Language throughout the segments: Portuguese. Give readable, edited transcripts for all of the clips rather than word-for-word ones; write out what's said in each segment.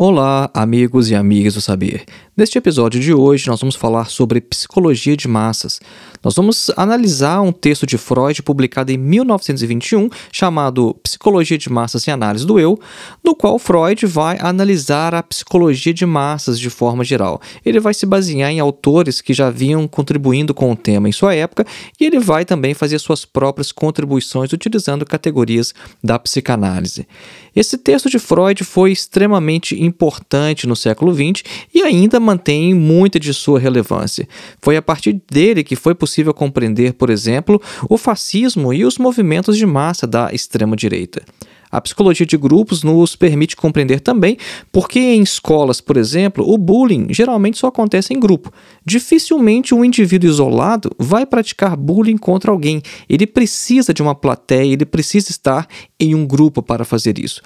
Olá, amigos e amigas do saber. Neste episódio de hoje, nós vamos falar sobre psicologia de massas. Nós vamos analisar um texto de Freud publicado em 1921, chamado Psicologia de Massas e Análise do Eu, no qual Freud vai analisar a psicologia de massas de forma geral. Ele vai se basear em autores que já vinham contribuindo com o tema em sua época e ele vai também fazer suas próprias contribuições utilizando categorias da psicanálise. Esse texto de Freud foi extremamente importante no século XX e ainda mantém muita de sua relevância. Foi a partir dele que foi possível compreender, por exemplo, o fascismo e os movimentos de massa da extrema-direita. A psicologia de grupos nos permite compreender também porque em escolas, por exemplo, o bullying geralmente só acontece em grupo. Dificilmente um indivíduo isolado vai praticar bullying contra alguém. Ele precisa de uma plateia, ele precisa estar em um grupo para fazer isso.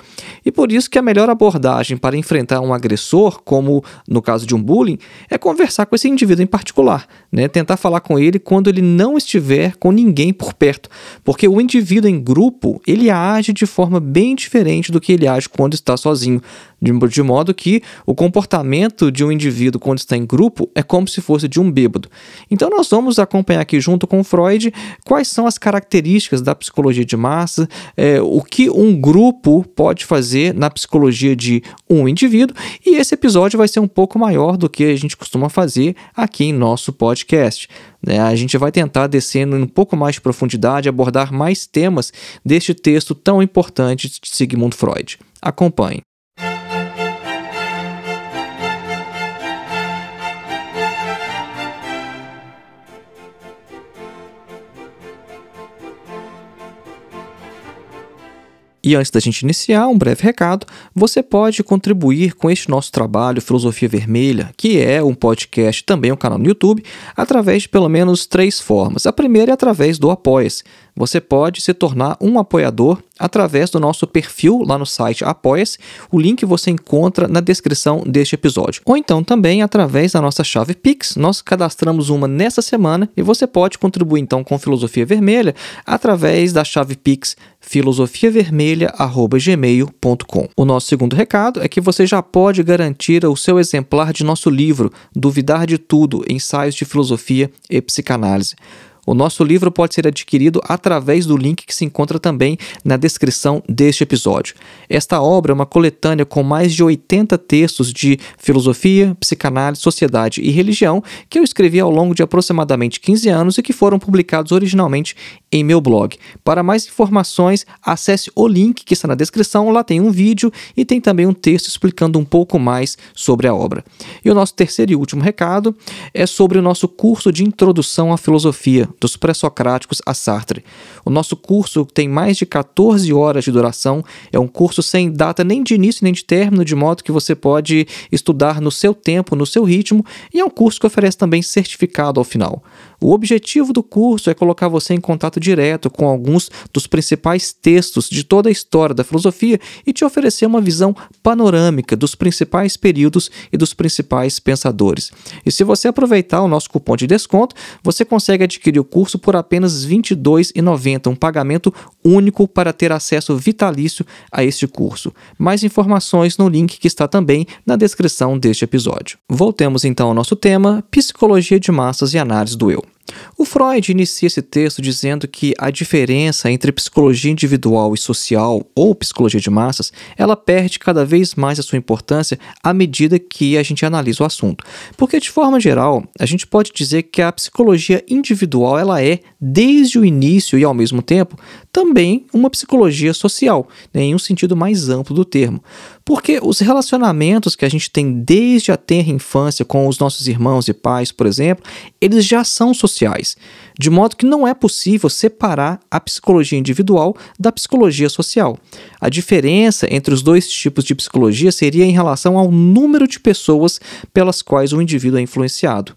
E por isso que a melhor abordagem para enfrentar um agressor, como no caso de um bullying, é conversar com esse indivíduo em particular, né? Tentar falar com ele quando ele não estiver com ninguém por perto. Porque o indivíduo em grupo, ele age de forma bem diferente do que ele age quando está sozinho, de modo que o comportamento de um indivíduo quando está em grupo é como se fosse de um bêbado. Então nós vamos acompanhar aqui junto com Freud quais são as características da psicologia de massa, o que um grupo pode fazer na psicologia de um indivíduo, e esse episódio vai ser um pouco maior do que a gente costuma fazer aqui em nosso podcast. A gente vai tentar descendo em um pouco mais de profundidade, abordar mais temas deste texto tão importante de Sigmund Freud. Acompanhe. E antes da gente iniciar, um breve recado, você pode contribuir com este nosso trabalho Filosofia Vermelha, que é um podcast, também um canal no YouTube, através de pelo menos 3 formas. A primeira é através do Apoia-se. Você pode se tornar um apoiador através do nosso perfil lá no site Apoia-se. O link você encontra na descrição deste episódio. Ou então também através da nossa chave Pix. Nós cadastramos uma nessa semana e você pode contribuir então com Filosofia Vermelha através da chave Pix filosofiavermelha@gmail.com. O nosso segundo recado é que você já pode garantir o seu exemplar de nosso livro Duvidar de Tudo, Ensaios de Filosofia e Psicanálise. O nosso livro pode ser adquirido através do link que se encontra também na descrição deste episódio. Esta obra é uma coletânea com mais de 80 textos de filosofia, psicanálise, sociedade e religião que eu escrevi ao longo de aproximadamente 15 anos e que foram publicados originalmente em meu blog. Para mais informações, acesse o link que está na descrição, lá tem um vídeo e tem também um texto explicando um pouco mais sobre a obra. E o nosso terceiro e último recado é sobre o nosso curso de introdução à filosofia, dos pré-socráticos a Sartre. O nosso curso tem mais de 14 horas de duração, é um curso sem data nem de início nem de término, de modo que você pode estudar no seu tempo, no seu ritmo, e é um curso que oferece também certificado ao final. O objetivo do curso é colocar você em contato direto com alguns dos principais textos de toda a história da filosofia e te oferecer uma visão panorâmica dos principais períodos e dos principais pensadores. E se você aproveitar o nosso cupom de desconto, você consegue adquirir o curso por apenas R$ 22,90, um pagamento único para ter acesso vitalício a este curso. Mais informações no link que está também na descrição deste episódio. Voltemos então ao nosso tema, Psicologia de Massas e Análise do Eu. O Freud inicia esse texto dizendo que a diferença entre psicologia individual e social, ou psicologia de massas, ela perde cada vez mais a sua importância à medida que a gente analisa o assunto. Porque, de forma geral, a gente pode dizer que a psicologia individual ela é, desde o início e ao mesmo tempo, também uma psicologia social, em um sentido mais amplo do termo. Porque os relacionamentos que a gente tem desde a tenra infância com os nossos irmãos e pais, por exemplo, eles já são sociais, de modo que não é possível separar a psicologia individual da psicologia social. A diferença entre os dois tipos de psicologia seria em relação ao número de pessoas pelas quais o indivíduo é influenciado.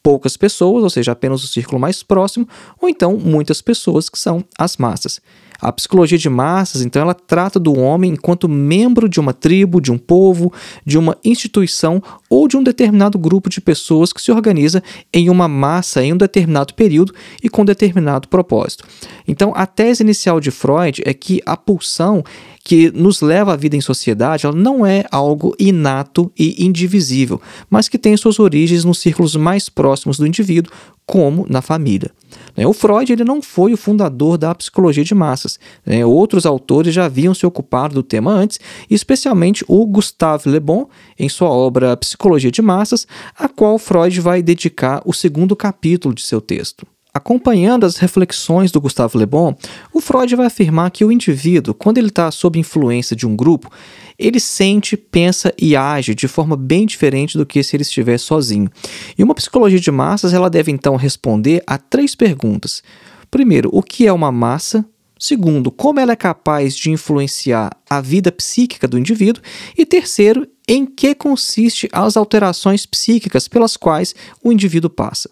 Poucas pessoas, ou seja, apenas o círculo mais próximo, ou então muitas pessoas que são as massas. A psicologia de massas, então, ela trata do homem enquanto membro de uma tribo, de um povo, de uma instituição ou de um determinado grupo de pessoas que se organiza em uma massa em um determinado período e com determinado propósito. Então, a tese inicial de Freud é que a pulsão que nos leva à vida em sociedade, ela não é algo inato e indivisível, mas que tem suas origens nos círculos mais próximos do indivíduo, como na família. O Freud ele não foi o fundador da psicologia de massas. Outros autores já haviam se ocupado do tema antes, especialmente o Gustave Le Bon, em sua obra Psicologia de Massas, a qual Freud vai dedicar o segundo capítulo de seu texto. Acompanhando as reflexões do Gustave Le Bon, o Freud vai afirmar que o indivíduo, quando ele está sob influência de um grupo, ele sente, pensa e age de forma bem diferente do que se ele estiver sozinho. E uma psicologia de massas ela deve então responder a 3 perguntas. Primeiro, o que é uma massa? Segundo, como ela é capaz de influenciar a vida psíquica do indivíduo? E terceiro, em que consiste as alterações psíquicas pelas quais o indivíduo passa?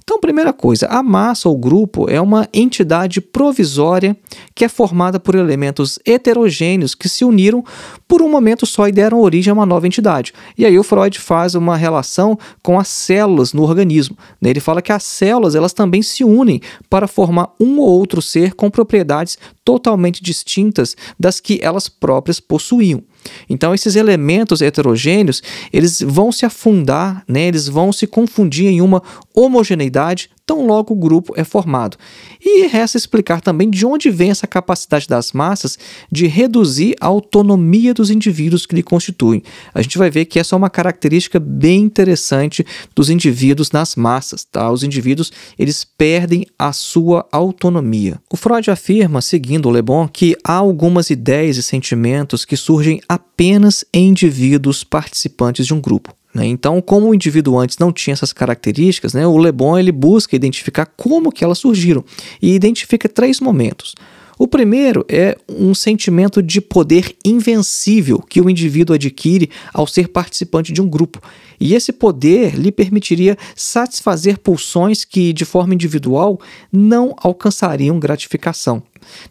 Então, primeira coisa, a massa ou grupo é uma entidade provisória que é formada por elementos heterogêneos que se uniram por um momento só e deram origem a uma nova entidade. E aí o Freud faz uma relação com as células no organismo. Ele fala que as células elas também se unem para formar um ou outro ser com propriedades totalmente distintas das que elas próprias possuíam. Então, esses elementos heterogêneos, eles vão se afundar, eles vão se confundir em uma homogeneidade, tão logo o grupo é formado. E resta explicar também de onde vem essa capacidade das massas de reduzir a autonomia dos indivíduos que lhe constituem. A gente vai ver que essa é uma característica bem interessante dos indivíduos nas massas. Os indivíduos, eles perdem a sua autonomia. O Freud afirma, seguindo o Le Bon, que há algumas ideias e sentimentos que surgem apenas em indivíduos participantes de um grupo. Então, como o indivíduo antes não tinha essas características, o Le Bon ele busca identificar como que elas surgiram e identifica 3 momentos. O primeiro é um sentimento de poder invencível que o indivíduo adquire ao ser participante de um grupo. E esse poder lhe permitiria satisfazer pulsões que, de forma individual, não alcançariam gratificação.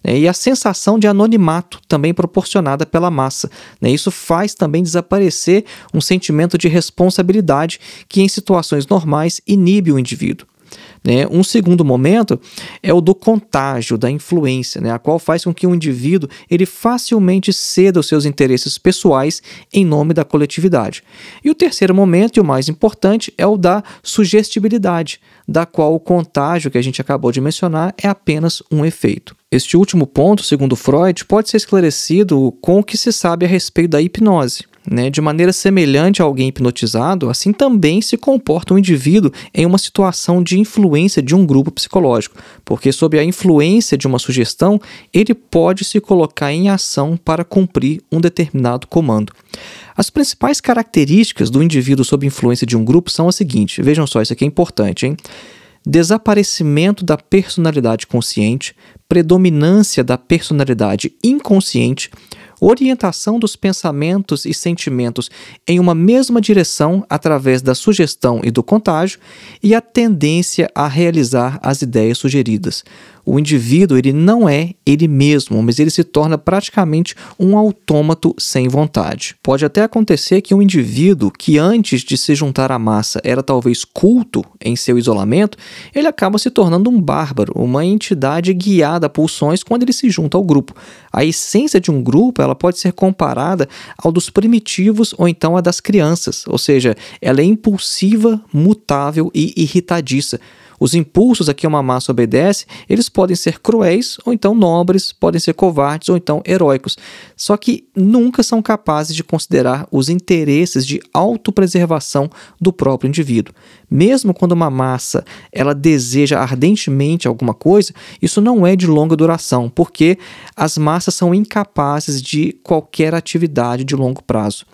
E a sensação de anonimato também proporcionada pela massa. Isso faz também desaparecer um sentimento de responsabilidade que, em situações normais, inibe o indivíduo. Um segundo momento é o do contágio, da influência, a qual faz com que o indivíduo ele facilmente ceda os seus interesses pessoais em nome da coletividade. E o terceiro momento, e o mais importante, é o da sugestibilidade, da qual o contágio que a gente acabou de mencionar é apenas um efeito. Este último ponto, segundo Freud, pode ser esclarecido com o que se sabe a respeito da hipnose. De maneira semelhante a alguém hipnotizado, assim também se comporta um indivíduo em uma situação de influência de um grupo psicológico, porque sob a influência de uma sugestão, ele pode se colocar em ação para cumprir um determinado comando. As principais características do indivíduo sob influência de um grupo são as seguintes, vejam só, isso aqui é importante, hein? Desaparecimento da personalidade consciente, predominância da personalidade inconsciente, orientação dos pensamentos e sentimentos em uma mesma direção através da sugestão e do contágio e a tendência a realizar as ideias sugeridas. O indivíduo ele não é ele mesmo, mas ele se torna praticamente um autômato sem vontade. Pode até acontecer que um indivíduo que antes de se juntar à massa era talvez culto em seu isolamento, ele acaba se tornando um bárbaro, uma entidade guiada a pulsões quando ele se junta ao grupo. A essência de um grupo ela pode ser comparada ao dos primitivos ou então a das crianças, ou seja, ela é impulsiva, mutável e irritadiça. Os impulsos a que uma massa obedece, eles podem ser cruéis ou então nobres, podem ser covardes ou então heróicos, só que nunca são capazes de considerar os interesses de autopreservação do próprio indivíduo. Mesmo quando uma massa ela deseja ardentemente alguma coisa, isso não é de longa duração, porque as massas são incapazes de qualquer atividade de longo prazo.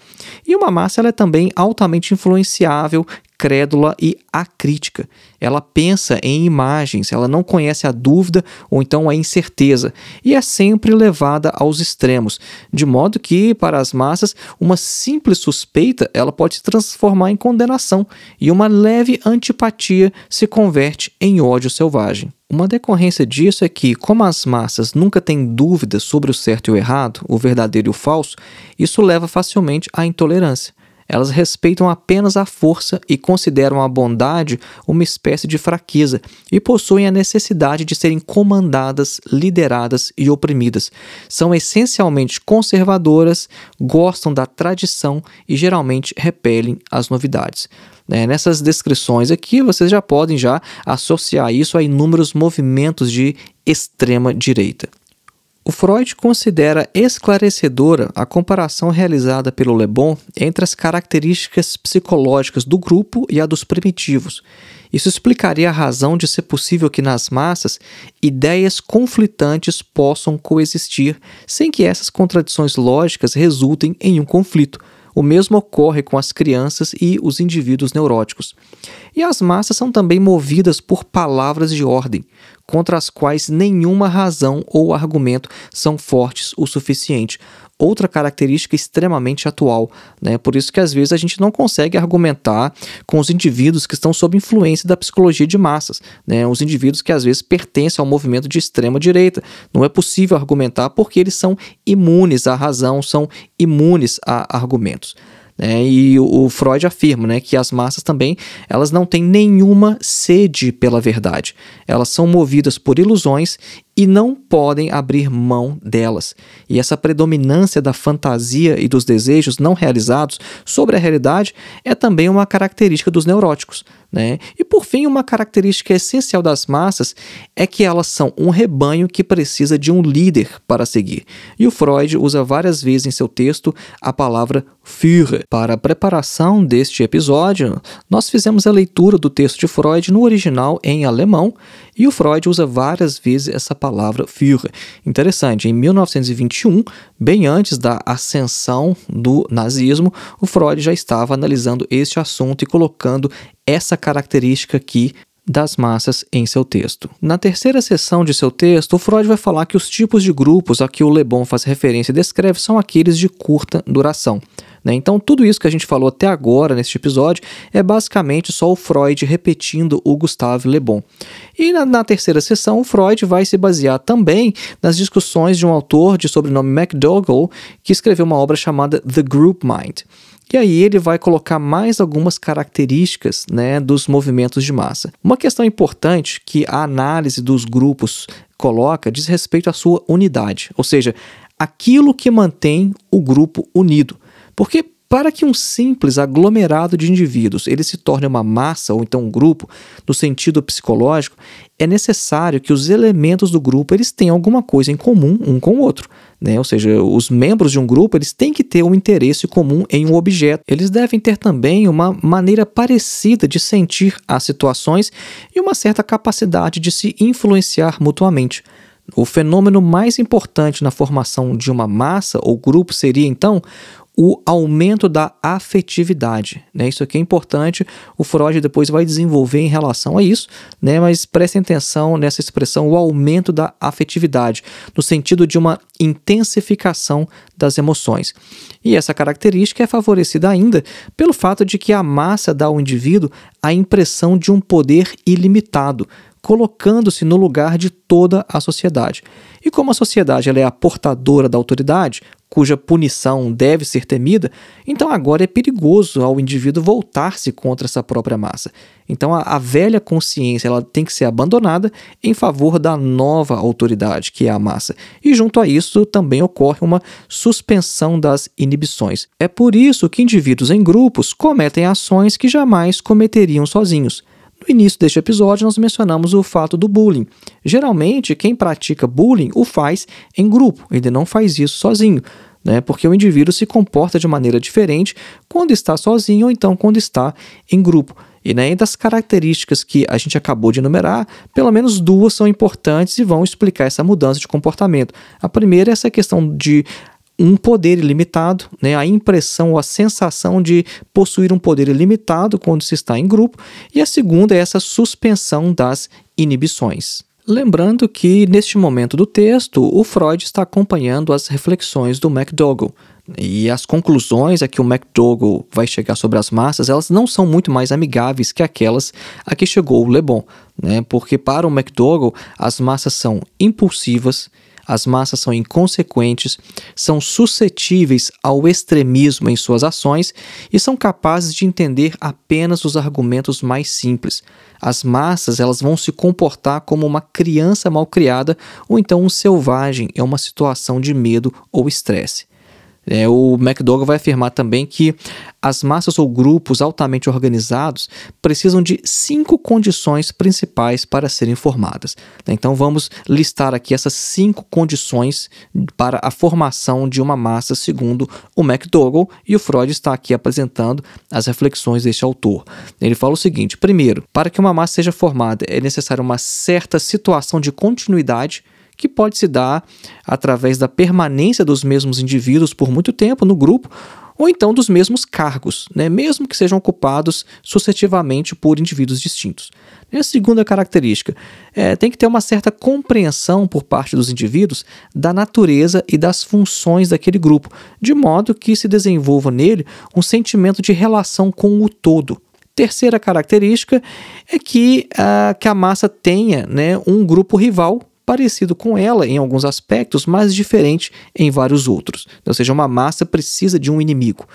E uma massa ela é também altamente influenciável, crédula e acrítica. Ela pensa em imagens, ela não conhece a dúvida ou então a incerteza e é sempre levada aos extremos, de modo que, para as massas, uma simples suspeita ela pode se transformar em condenação e uma leve antipatia se converte em ódio selvagem. Uma decorrência disso é que, como as massas nunca têm dúvidas sobre o certo e o errado, o verdadeiro e o falso, isso leva facilmente à intolerância. Elas respeitam apenas a força e consideram a bondade uma espécie de fraqueza e possuem a necessidade de serem comandadas, lideradas e oprimidas. São essencialmente conservadoras, gostam da tradição e geralmente repelem as novidades. Nessas descrições aqui, vocês já podem associar isso a inúmeros movimentos de extrema direita. O Freud considera esclarecedora a comparação realizada pelo Le Bon entre as características psicológicas do grupo e a dos primitivos. Isso explicaria a razão de ser possível que nas massas ideias conflitantes possam coexistir, sem que essas contradições lógicas resultem em um conflito. O mesmo ocorre com as crianças e os indivíduos neuróticos. E as massas são também movidas por palavras de ordem, contra as quais nenhuma razão ou argumento são fortes o suficiente. Outra característica extremamente atual, Por isso que às vezes a gente não consegue argumentar com os indivíduos que estão sob influência da psicologia de massas, Os indivíduos que às vezes pertencem ao movimento de extrema direita. Não é possível argumentar porque eles são imunes à razão, são imunes a argumentos. E o Freud afirma que as massas também elas não têm nenhuma sede pela verdade. Elas são movidas por ilusões e não podem abrir mão delas. E essa predominância da fantasia e dos desejos não realizados sobre a realidade é também uma característica dos neuróticos. E por fim, uma característica essencial das massas é que elas são um rebanho que precisa de um líder para seguir. E o Freud usa várias vezes em seu texto a palavra Führer. Para a preparação deste episódio, nós fizemos a leitura do texto de Freud no original em alemão, e o Freud usa várias vezes essa palavra Führer. Interessante, em 1921, bem antes da ascensão do nazismo, o Freud já estava analisando este assunto e colocando essa característica aqui das massas em seu texto. Na terceira seção de seu texto, o Freud vai falar que os tipos de grupos a que o Le Bon faz referência e descreve são aqueles de curta duração. Então, tudo isso que a gente falou até agora neste episódio é basicamente só o Freud repetindo o Gustave Le Bon. E na terceira sessão, o Freud vai se basear também nas discussões de um autor de sobrenome McDougall, que escreveu uma obra chamada The Group Mind. E aí ele vai colocar mais algumas características dos movimentos de massa. Uma questão importante que a análise dos grupos coloca diz respeito à sua unidade, ou seja, aquilo que mantém o grupo unido. Porque para que um simples aglomerado de indivíduos ele se torne uma massa ou então um grupo, no sentido psicológico, é necessário que os elementos do grupo eles tenham alguma coisa em comum um com o outro. Ou seja, os membros de um grupo eles têm que ter um interesse comum em um objeto. Eles devem ter também uma maneira parecida de sentir as situações e uma certa capacidade de se influenciar mutuamente. O fenômeno mais importante na formação de uma massa ou grupo seria, então, o aumento da afetividade. Isso aqui é importante, o Freud depois vai desenvolver em relação a isso, mas prestem atenção nessa expressão, o aumento da afetividade, no sentido de uma intensificação das emoções. E essa característica é favorecida ainda pelo fato de que a massa dá ao indivíduo a impressão de um poder ilimitado, colocando-se no lugar de toda a sociedade. E como a sociedade ela é a portadora da autoridade, cuja punição deve ser temida, então agora é perigoso ao indivíduo voltar-se contra essa própria massa. Então a velha consciência ela tem que ser abandonada em favor da nova autoridade, que é a massa. E junto a isso também ocorre uma suspensão das inibições. É por isso que indivíduos em grupos cometem ações que jamais cometeriam sozinhos. No início deste episódio, nós mencionamos o fato do bullying. Geralmente, quem pratica bullying o faz em grupo, ele não faz isso sozinho, porque o indivíduo se comporta de maneira diferente quando está sozinho ou então quando está em grupo. E das características que a gente acabou de enumerar, pelo menos duas são importantes e vão explicar essa mudança de comportamento. A primeira é essa questão de um poder ilimitado, né? A impressão ou a sensação de possuir um poder ilimitado quando se está em grupo, e a segunda é essa suspensão das inibições. Lembrando que, neste momento do texto, o Freud está acompanhando as reflexões do McDougall, e as conclusões a que o McDougall vai chegar sobre as massas, elas não são muito mais amigáveis que aquelas a que chegou o Le Bon, né? Porque para o McDougall, as massas são impulsivas, as massas são inconsequentes, são suscetíveis ao extremismo em suas ações e são capazes de entender apenas os argumentos mais simples. As massas, elas vão se comportar como uma criança mal criada ou então um selvagem em uma situação de medo ou estresse. O McDougall vai afirmar também que as massas ou grupos altamente organizados precisam de 5 condições principais para serem formadas. Então vamos listar aqui essas 5 condições para a formação de uma massa segundo o McDougall, e o Freud está aqui apresentando as reflexões deste autor. Ele fala o seguinte: primeiro, para que uma massa seja formada é necessária uma certa situação de continuidade, que pode se dar através da permanência dos mesmos indivíduos por muito tempo no grupo, ou então dos mesmos cargos, né? Mesmo que sejam ocupados sucessivamente por indivíduos distintos. E a segunda característica tem que ter uma certa compreensão por parte dos indivíduos da natureza e das funções daquele grupo, de modo que se desenvolva nele um sentimento de relação com o todo. Terceira característica é que a massa tenha, né, um grupo rival parecido com ela em alguns aspectos, mas diferente em vários outros. Ou seja, uma massa precisa de um inimigo.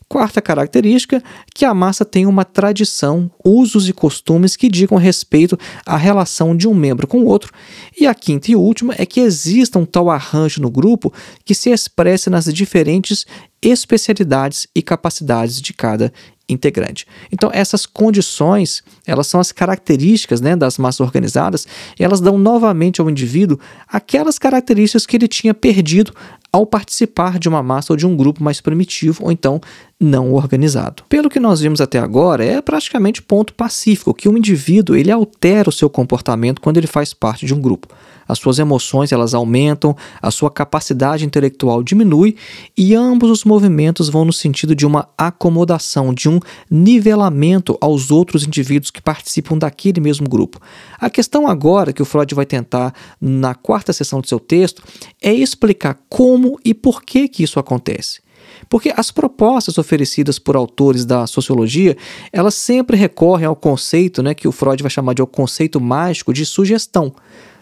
Quarta característica, que a massa tem uma tradição, usos e costumes que digam respeito à relação de um membro com o outro. E a quinta e última é que exista um tal arranjo no grupo que se expresse nas diferentes especialidades e capacidades de cada integrante. Então, essas condições, elas são as características, né, das massas organizadas, e elas dão novamente ao indivíduo aquelas características que ele tinha perdido ao participar de uma massa ou de um grupo mais primitivo ou então não organizado. Pelo que nós vimos até agora, é praticamente ponto pacífico que o indivíduo ele altera o seu comportamento quando ele faz parte de um grupo. As suas emoções elas aumentam, a sua capacidade intelectual diminui e ambos os movimentos vão no sentido de uma acomodação, de um nivelamento aos outros indivíduos que participam daquele mesmo grupo. A questão agora que o Freud vai tentar na quarta seção do seu texto é explicar como e por que isso acontece. Porque as propostas oferecidas por autores da sociologia, elas sempre recorrem ao conceito, né, que o Freud vai chamar de o conceito mágico de sugestão,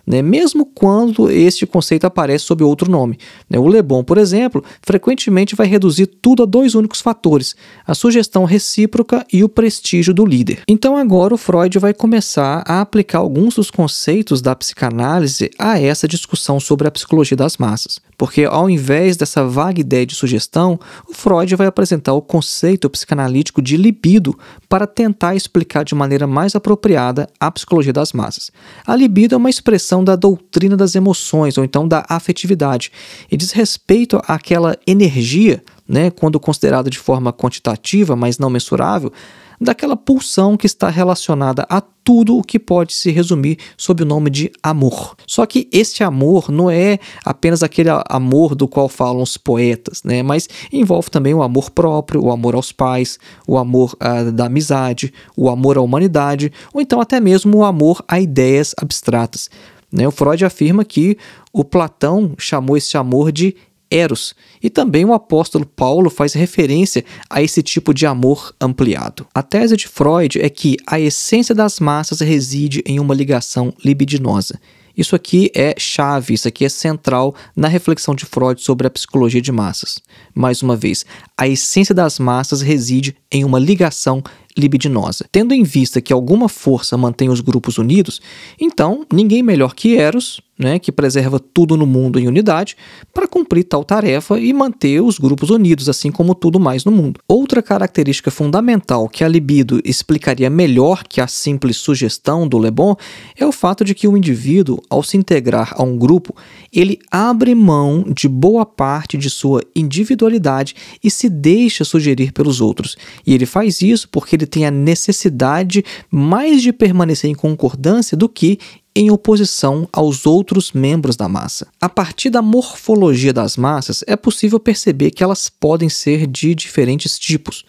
né, mesmo quando este conceito aparece sob outro nome. O Le Bon, por exemplo, frequentemente vai reduzir tudo a 2 únicos fatores: a sugestão recíproca e o prestígio do líder. Então agora o Freud vai começar a aplicar alguns dos conceitos da psicanálise a essa discussão sobre a psicologia das massas. Porque ao invés dessa vaga ideia de sugestão, o Freud vai apresentar o conceito psicanalítico de libido para tentar explicar de maneira mais apropriada a psicologia das massas. A libido é uma expressão da doutrina das emoções, ou então da afetividade, e diz respeito àquela energia, né, quando considerada de forma quantitativa, mas não mensurável, daquela pulsão que está relacionada a tudo o que pode se resumir sob o nome de amor. Só que este amor não é apenas aquele amor do qual falam os poetas, né? Mas envolve também o amor próprio, o amor aos pais, o amor da amizade, o amor à humanidade, ou então até mesmo o amor a ideias abstratas. O Freud afirma que o Platão chamou esse amor de Eros, e também o apóstolo Paulo faz referência a esse tipo de amor ampliado. A tese de Freud é que a essência das massas reside em uma ligação libidinosa. Isso aqui é chave, isso aqui é central na reflexão de Freud sobre a psicologia de massas. Mais uma vez, a essência das massas reside em uma ligação libidinosa. Tendo em vista que alguma força mantém os grupos unidos, então ninguém melhor que Eros, né, que preserva tudo no mundo em unidade, para cumprir tal tarefa e manter os grupos unidos, assim como tudo mais no mundo. Outra característica fundamental que a libido explicaria melhor que a simples sugestão do Le Bon é o fato de que o indivíduo, ao se integrar a um grupo, ele abre mão de boa parte de sua individualidade e se deixa sugerir pelos outros. E ele faz isso porque ele tem a necessidade mais de permanecer em concordância do que em oposição aos outros membros da massa. A partir da morfologia das massas, é possível perceber que elas podem ser de diferentes tipos.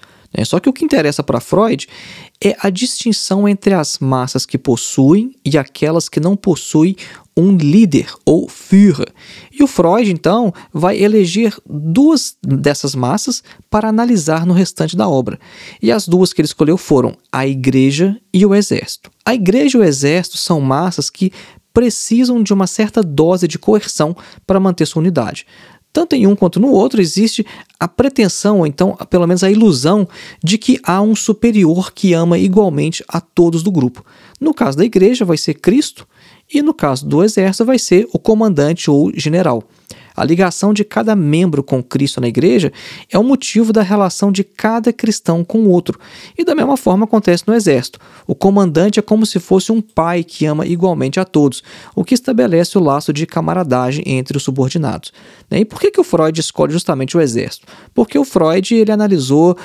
Só que o que interessa para Freud é a distinção entre as massas que possuem e aquelas que não possuem um líder ou Führer. E o Freud, então, vai eleger duas dessas massas para analisar no restante da obra. E as duas que ele escolheu foram a igreja e o exército. A igreja e o exército são massas que precisam de uma certa dose de coerção para manter sua unidade. Tanto em um quanto no outro existe a pretensão, ou então pelo menos a ilusão, de que há um superior que ama igualmente a todos do grupo. No caso da igreja vai ser Cristo e no caso do exército vai ser o comandante ou general. A ligação de cada membro com Cristo na igreja é o motivo da relação de cada cristão com o outro. E da mesma forma acontece no exército. O comandante é como se fosse um pai que ama igualmente a todos, o que estabelece o laço de camaradagem entre os subordinados. E por que o Freud escolhe justamente o exército? Porque o Freud ele analisou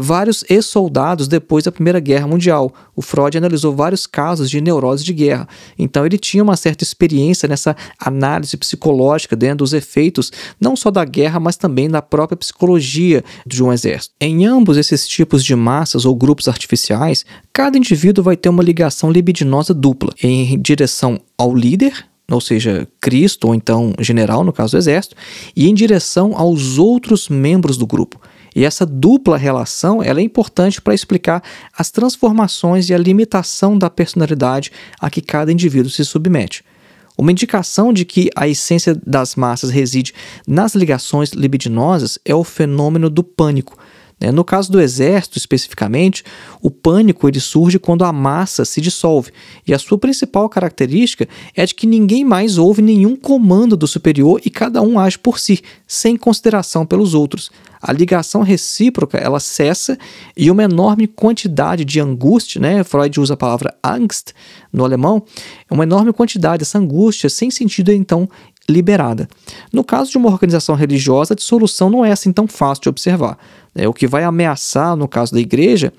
vários ex-soldados depois da Primeira Guerra Mundial. O Freud analisou vários casos de neurose de guerra. Então ele tinha uma certa experiência nessa análise psicológica dentro dos efeitos não só da guerra, mas também da própria psicologia de um exército. Em ambos esses tipos de massas ou grupos artificiais, cada indivíduo vai ter uma ligação libidinosa dupla, em direção ao líder, ou seja, Cristo, ou então general, no caso do exército, e em direção aos outros membros do grupo. E essa dupla relação ela é importante para explicar as transformações e a limitação da personalidade a que cada indivíduo se submete. Uma indicação de que a essência das massas reside nas ligações libidinosas é o fenômeno do pânico. No caso do exército, especificamente, o pânico ele surge quando a massa se dissolve, e a sua principal característica é de que ninguém mais ouve nenhum comando do superior e cada um age por si, sem consideração pelos outros. A ligação recíproca ela cessa e uma enorme quantidade de angústia, Freud usa a palavra Angst no alemão, uma enorme quantidade dessa angústia sem sentido então liberada. No caso de uma organização religiosa, a dissolução não é assim tão fácil de observar. O que vai ameaçar, no caso da igreja,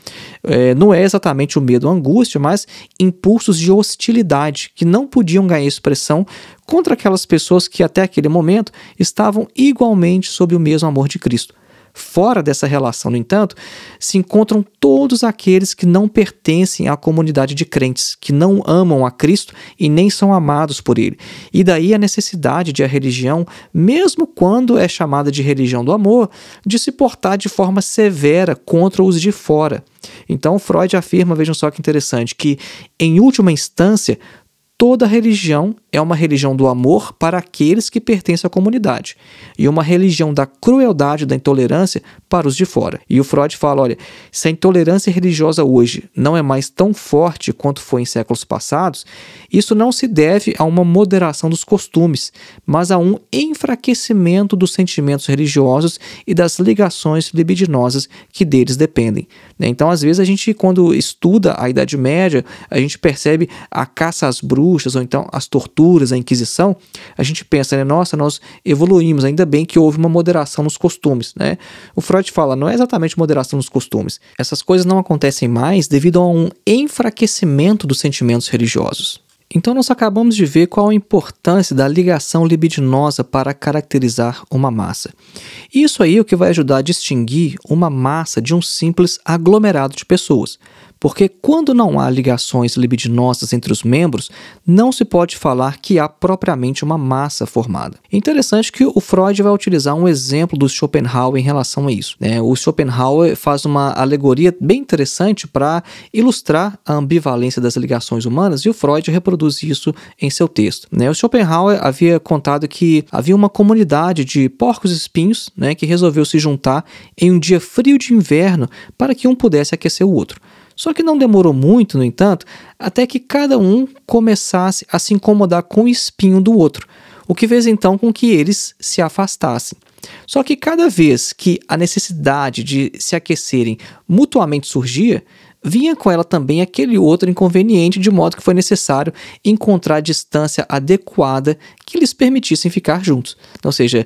não é exatamente o medo ou a angústia, mas impulsos de hostilidade que não podiam ganhar expressão contra aquelas pessoas que até aquele momento estavam igualmente sob o mesmo amor de Cristo. Fora dessa relação, no entanto, se encontram todos aqueles que não pertencem à comunidade de crentes, que não amam a Cristo e nem são amados por Ele. E daí a necessidade de a religião, mesmo quando é chamada de religião do amor, de se portar de forma severa contra os de fora. Então Freud afirma, vejam só que interessante, que em última instância, toda religião é uma religião do amor para aqueles que pertencem à comunidade e uma religião da crueldade e da intolerância para os de fora. E o Freud fala, olha, se a intolerância religiosa hoje não é mais tão forte quanto foi em séculos passados, isso não se deve a uma moderação dos costumes, mas a um enfraquecimento dos sentimentos religiosos e das ligações libidinosas que deles dependem. Então, às vezes, a gente, quando estuda a Idade Média, a gente percebe a caça às bruxas ou então as torturas, a Inquisição, a gente pensa, nossa, nós evoluímos, ainda bem que houve uma moderação nos costumes. O Freud fala, não é exatamente moderação nos costumes. Essas coisas não acontecem mais devido a um enfraquecimento dos sentimentos religiosos. Então nós acabamos de ver qual a importância da ligação libidinosa para caracterizar uma massa. Isso aí é o que vai ajudar a distinguir uma massa de um simples aglomerado de pessoas. Porque quando não há ligações libidinosas entre os membros, não se pode falar que há propriamente uma massa formada. Interessante que o Freud vai utilizar um exemplo do Schopenhauer em relação a isso. O Schopenhauer faz uma alegoria bem interessante para ilustrar a ambivalência das ligações humanas e o Freud reproduz isso em seu texto. O Schopenhauer havia contado que havia uma comunidade de porcos-espinhos que resolveu se juntar em um dia frio de inverno para que um pudesse aquecer o outro. Só que não demorou muito, no entanto, até que cada um começasse a se incomodar com o espinho do outro, o que fez então com que eles se afastassem. Só que cada vez que a necessidade de se aquecerem mutuamente surgia, vinha com ela também aquele outro inconveniente, de modo que foi necessário encontrar a distância adequada que lhes permitissem ficar juntos. Ou seja,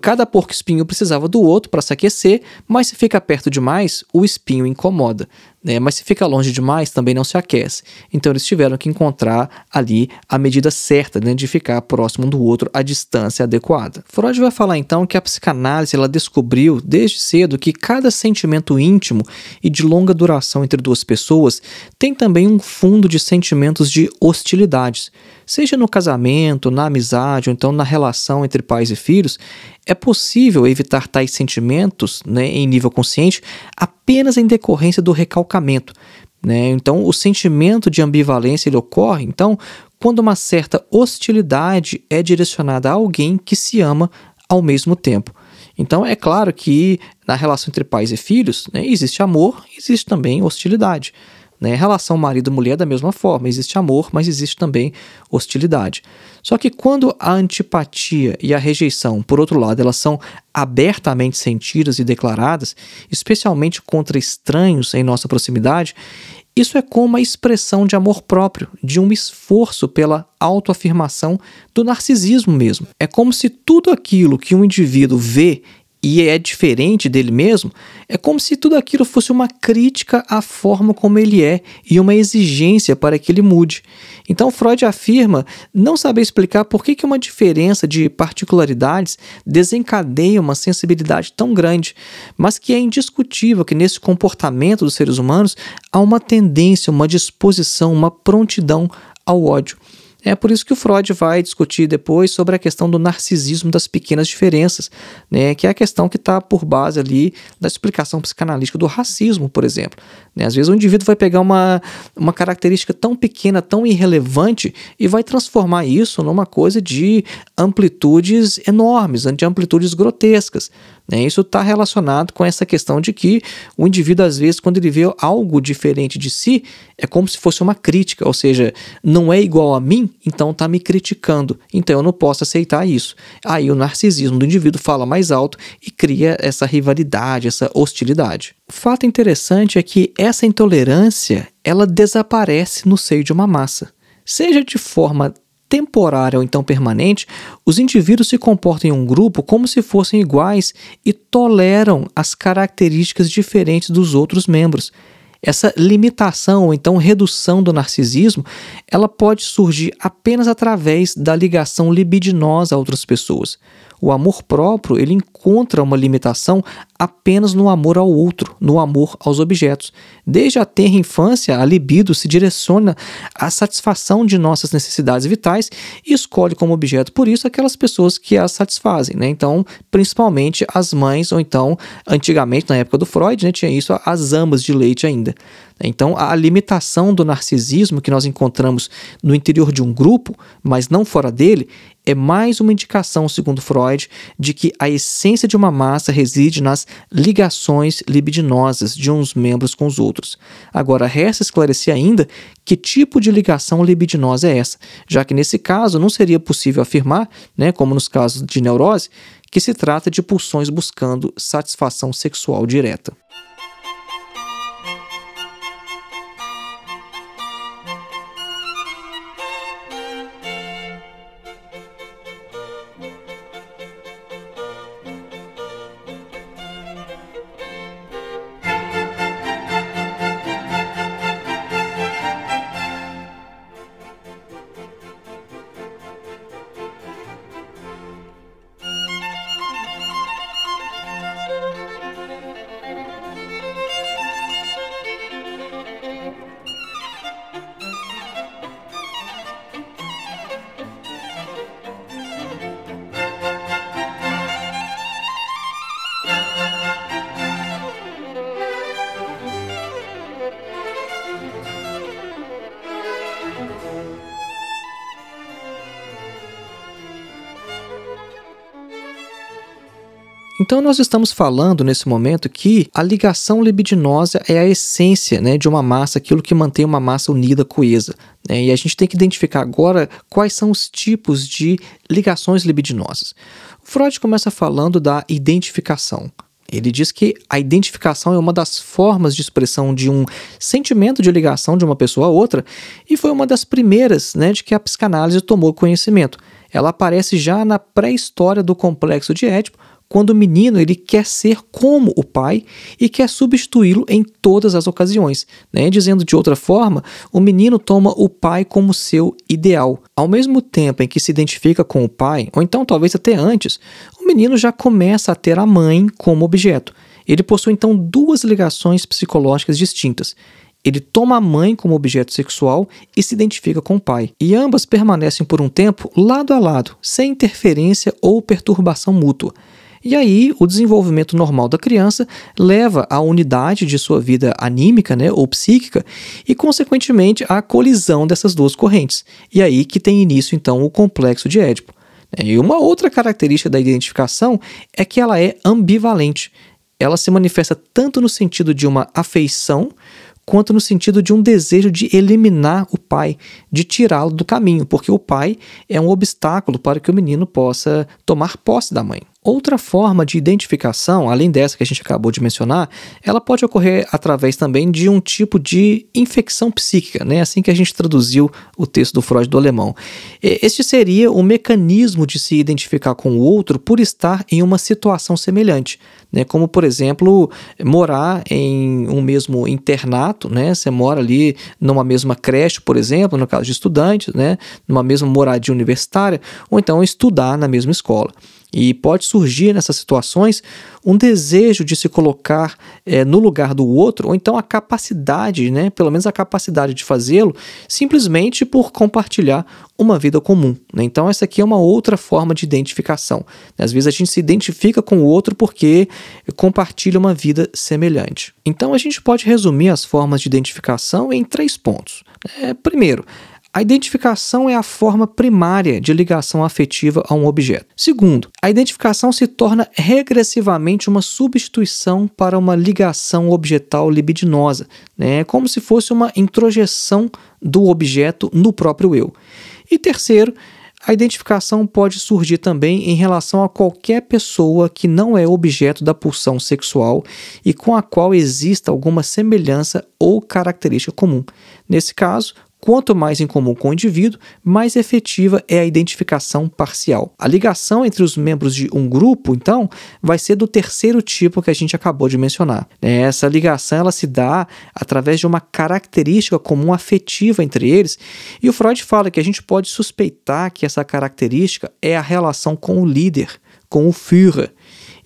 Cada porco-espinho precisava do outro para se aquecer, mas se fica perto demais, o espinho incomoda, né? Mas se fica longe demais, também não se aquece. Então eles tiveram que encontrar ali a medida certa, né, de ficar próximo um do outro, a distância adequada. Freud vai falar então que a psicanálise ela descobriu desde cedo que cada sentimento íntimo e de longa duração entre duas pessoas tem também um fundo de sentimentos de hostilidades. Seja no casamento, na amizade ou então na relação entre pais e filhos, é possível evitar tais sentimentos, né, em nível consciente apenas em decorrência do recalcamento, né? Então, o sentimento de ambivalência ele ocorre, então, quando uma certa hostilidade é direcionada a alguém que se ama ao mesmo tempo. Então, é claro que na relação entre pais e filhos, né, existe amor, existe também hostilidade. Né? Relação marido-mulher da mesma forma, existe amor, mas existe também hostilidade. Só que quando a antipatia e a rejeição, por outro lado, elas são abertamente sentidas e declaradas, especialmente contra estranhos em nossa proximidade, isso é como uma expressão de amor próprio, de um esforço pela autoafirmação do narcisismo mesmo. É como se tudo aquilo que um indivíduo vê e é diferente dele mesmo, é como se tudo aquilo fosse uma crítica à forma como ele é e uma exigência para que ele mude. Então Freud afirma não saber explicar por que uma diferença de particularidades desencadeia uma sensibilidade tão grande, mas que é indiscutível que nesse comportamento dos seres humanos há uma tendência, uma disposição, uma prontidão ao ódio. É por isso que o Freud vai discutir depois sobre a questão do narcisismo das pequenas diferenças, né, que é a questão que está por base ali da explicação psicanalítica do racismo, por exemplo. Né, às vezes o indivíduo vai pegar uma característica tão pequena, tão irrelevante e vai transformar isso numa coisa de amplitudes enormes, de amplitudes grotescas. Né, isso está relacionado com essa questão de que o indivíduo, às vezes, quando ele vê algo diferente de si, é como se fosse uma crítica, ou seja, não é igual a mim, então está me criticando, então eu não posso aceitar isso. Aí o narcisismo do indivíduo fala mais alto e cria essa rivalidade, essa hostilidade. O fato interessante é que essa intolerância, ela desaparece no seio de uma massa, seja de forma temporária ou então permanente. Os indivíduos se comportam em um grupo como se fossem iguais e toleram as características diferentes dos outros membros. Essa limitação ou então redução do narcisismo, ela pode surgir apenas através da ligação libidinosa a outras pessoas. O amor próprio, ele encontra uma limitação apenas no amor ao outro, no amor aos objetos. Desde a tenra infância, a libido se direciona à satisfação de nossas necessidades vitais e escolhe como objeto, por isso, aquelas pessoas que as satisfazem, né? Então, principalmente as mães, ou então, antigamente, na época do Freud, né, tinha isso, as amas de leite ainda. Então, a limitação do narcisismo que nós encontramos no interior de um grupo, mas não fora dele, é mais uma indicação, segundo Freud, de que a essência de uma massa reside nas ligações libidinosas de uns membros com os outros. Agora, resta esclarecer ainda que tipo de ligação libidinosa é essa, já que nesse caso não seria possível afirmar, né, como nos casos de neurose, que se trata de pulsões buscando satisfação sexual direta. Então nós estamos falando nesse momento que a ligação libidinosa é a essência, né, de uma massa, aquilo que mantém uma massa unida, coesa. Né? E a gente tem que identificar agora quais são os tipos de ligações libidinosas. O Freud começa falando da identificação. Ele diz que a identificação é uma das formas de expressão de um sentimento de ligação de uma pessoa a outra e foi uma das primeiras, né, de que a psicanálise tomou conhecimento. ela aparece já na pré-história do complexo de Édipo, quando o menino ele quer ser como o pai e quer substituí-lo em todas as ocasiões, né? Dizendo de outra forma, o menino toma o pai como seu ideal. Ao mesmo tempo em que se identifica com o pai, ou então talvez até antes, o menino já começa a ter a mãe como objeto. Ele possui então duas ligações psicológicas distintas. Ele toma a mãe como objeto sexual e se identifica com o pai. E ambas permanecem por um tempo lado a lado, sem interferência ou perturbação mútua. E aí, o desenvolvimento normal da criança leva à unidade de sua vida anímica, né, ou psíquica, e, consequentemente, à colisão dessas duas correntes. E aí que tem início, então, o complexo de Édipo. E uma outra característica da identificação é que ela é ambivalente. Ela se manifesta tanto no sentido de uma afeição, quanto no sentido de um desejo de eliminar o pai, de tirá-lo do caminho, porque o pai é um obstáculo para que o menino possa tomar posse da mãe. Outra forma de identificação, além dessa que a gente acabou de mencionar, ela pode ocorrer através também de um tipo de infecção psíquica, né? Assim que a gente traduziu o texto do Freud do alemão. Este seria o mecanismo de se identificar com o outro por estar em uma situação semelhante, né? Como, por exemplo, morar em um mesmo internato, né? Você mora ali numa mesma creche, por exemplo, no caso de estudantes, né? Numa mesma moradia universitária, ou então estudar na mesma escola. E pode surgir nessas situações um desejo de se colocar no lugar do outro, ou então a capacidade, né, pelo menos a capacidade de fazê-lo, simplesmente por compartilhar uma vida comum, né? Então essa aqui é uma outra forma de identificação. Às vezes a gente se identifica com o outro porque compartilha uma vida semelhante. Então a gente pode resumir as formas de identificação em 3 pontos. Primeiro, a identificação é a forma primária de ligação afetiva a um objeto. Segundo, a identificação se torna regressivamente uma substituição para uma ligação objetal libidinosa, né? Como se fosse uma introjeção do objeto no próprio eu. E terceiro, a identificação pode surgir também em relação a qualquer pessoa que não é objeto da pulsão sexual e com a qual exista alguma semelhança ou característica comum. Nesse caso, quanto mais em comum com o indivíduo, mais efetiva é a identificação parcial. A ligação entre os membros de um grupo, então, vai ser do terceiro tipo que a gente acabou de mencionar. Essa ligação ela se dá através de uma característica comum afetiva entre eles, e o Freud fala que a gente pode suspeitar que essa característica é a relação com o líder, com o Führer.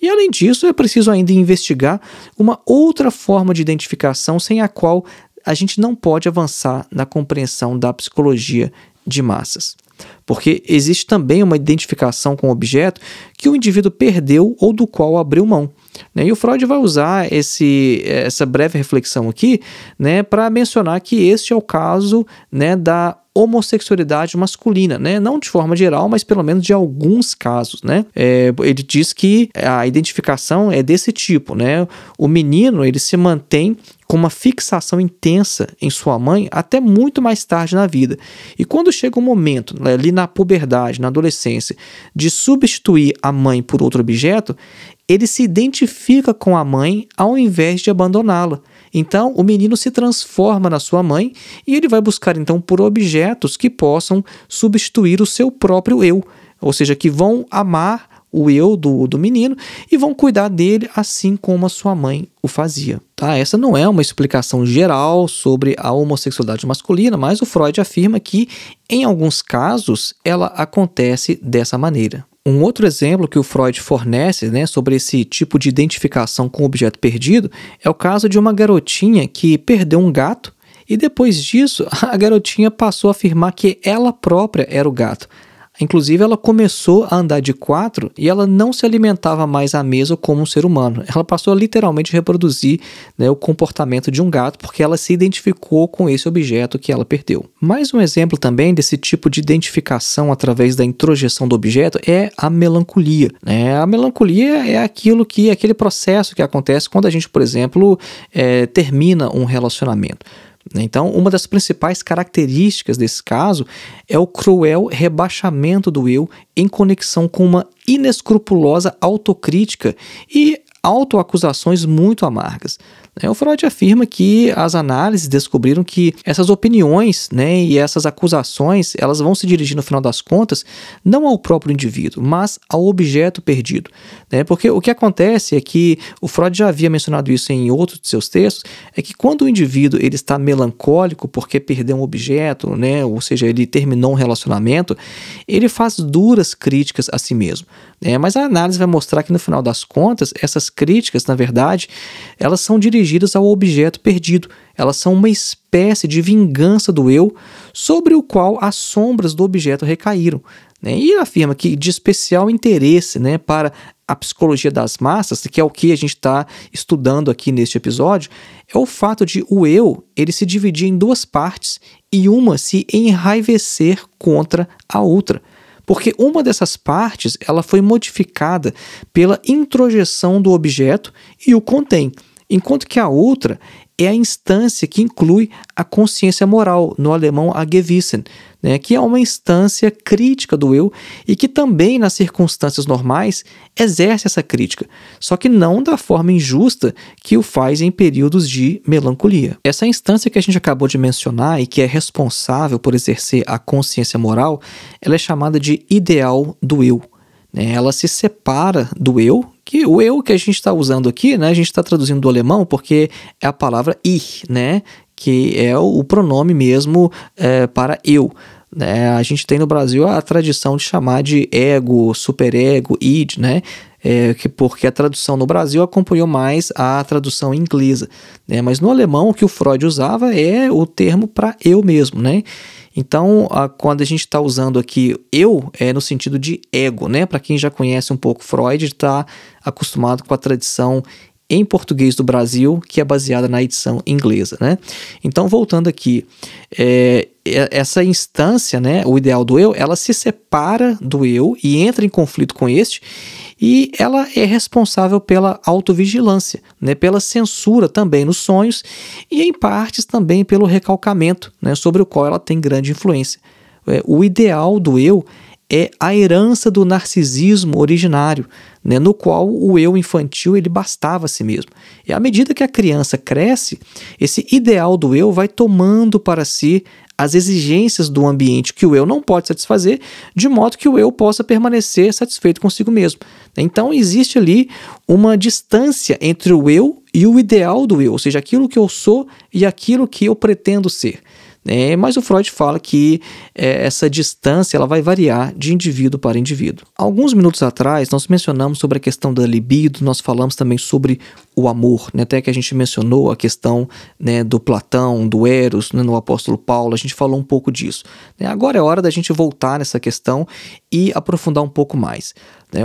E, além disso, é preciso ainda investigar uma outra forma de identificação sem a qual a gente não pode avançar na compreensão da psicologia de massas. Porque existe também uma identificação com o objeto que o indivíduo perdeu ou do qual abriu mão, né? E o Freud vai usar essa breve reflexão aqui, né, para mencionar que este é o caso, né, da homossexualidade masculina, né? Não de forma geral, mas pelo menos de alguns casos, né? Ele diz que a identificação é desse tipo, né? O menino ele se mantém com uma fixação intensa em sua mãe até muito mais tarde na vida. E quando chega o momento, né, ali na puberdade, na adolescência, de substituir a mãe por outro objeto, ele se identifica com a mãe ao invés de abandoná-la. Então, o menino se transforma na sua mãe e ele vai buscar, então, por objetos que possam substituir o seu próprio eu, ou seja, que vão amar o eu do menino e vão cuidar dele assim como a sua mãe o fazia. Tá? Essa não é uma explicação geral sobre a homossexualidade masculina, mas o Freud afirma que, em alguns casos, ela acontece dessa maneira. Um outro exemplo que o Freud fornece, né, sobre esse tipo de identificação com o objeto perdido é o caso de uma garotinha que perdeu um gato e depois disso a garotinha passou a afirmar que ela própria era o gato. Inclusive, ela começou a andar de 4 e ela não se alimentava mais à mesa como um ser humano. Ela passou a literalmente reproduzir, né, o comportamento de um gato porque ela se identificou com esse objeto que ela perdeu. Mais um exemplo também desse tipo de identificação através da introjeção do objeto é a melancolia, né? A melancolia é aquele processo que acontece quando a gente, por exemplo, termina um relacionamento. Então, uma das principais características desse caso é o cruel rebaixamento do eu em conexão com uma inescrupulosa autocrítica e autoacusações muito amargas. O Freud afirma que as análises descobriram que essas opiniões, né, e essas acusações, elas vão se dirigir, no final das contas, não ao próprio indivíduo, mas ao objeto perdido, né? Porque o que acontece é que o Freud já havia mencionado isso em outros de seus textos, é que quando o indivíduo ele está melancólico porque perdeu um objeto, né, ou seja, ele terminou um relacionamento, ele faz duras críticas a si mesmo, né? Mas a análise vai mostrar que, no final das contas, essas críticas, na verdade, elas são dirigidas ao objeto perdido. Elas são uma espécie de vingança do eu sobre o qual as sombras do objeto recaíram, né? E afirma que de especial interesse, né, para a psicologia das massas, que é o que a gente está estudando aqui neste episódio, é o fato de o eu ele se dividir em duas partes e uma se enraivecer contra a outra. Porque uma dessas partes ela foi modificada pela introjeção do objeto e o contém, enquanto que a outra é a instância que inclui a consciência moral, no alemão a Gewissen, né, que é uma instância crítica do eu e que também, nas circunstâncias normais, exerce essa crítica, só que não da forma injusta que o faz em períodos de melancolia. Essa instância que a gente acabou de mencionar e que é responsável por exercer a consciência moral, ela é chamada de ideal do eu, né? Ela se separa do eu, que o eu que a gente está usando aqui, né, a gente está traduzindo do alemão porque é a palavra ich, né, que é o pronome mesmo para eu. A gente tem no Brasil a tradição de chamar de ego, superego, id, né? Porque a tradução no Brasil acompanhou mais a tradução inglesa, né? Mas no alemão o que o Freud usava é o termo para eu mesmo, né? Então, quando a gente está usando aqui eu, é no sentido de ego, né? Para quem já conhece um pouco Freud, está acostumado com a tradição em português do Brasil, que é baseada na edição inglesa, né? Então, voltando aqui, essa instância, né, o ideal do eu, ela se separa do eu e entra em conflito com este, e ela é responsável pela autovigilância, né, pela censura também nos sonhos e, em partes, também pelo recalcamento, né, sobre o qual ela tem grande influência. O ideal do eu é a herança do narcisismo originário, né, no qual o eu infantil ele bastava a si mesmo. E à medida que a criança cresce, esse ideal do eu vai tomando para si as exigências do ambiente que o eu não pode satisfazer, de modo que o eu possa permanecer satisfeito consigo mesmo. Então existe ali uma distância entre o eu e o ideal do eu, ou seja, aquilo que eu sou e aquilo que eu pretendo ser. Mas o Freud fala que essa distância ela vai variar de indivíduo para indivíduo. Alguns minutos atrás nós mencionamos sobre a questão da libido, nós falamos também sobre o amor, né? Até que a gente mencionou a questão, né, do Platão, do Eros, né, no apóstolo Paulo, a gente falou um pouco disso. Agora é hora da gente voltar nessa questão e aprofundar um pouco mais.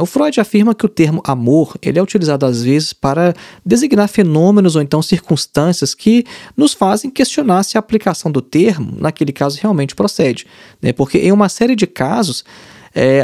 O Freud afirma que o termo amor ele é utilizado às vezes para designar fenômenos ou então circunstâncias que nos fazem questionar se a aplicação do termo, naquele caso, realmente procede. Porque em uma série de casos,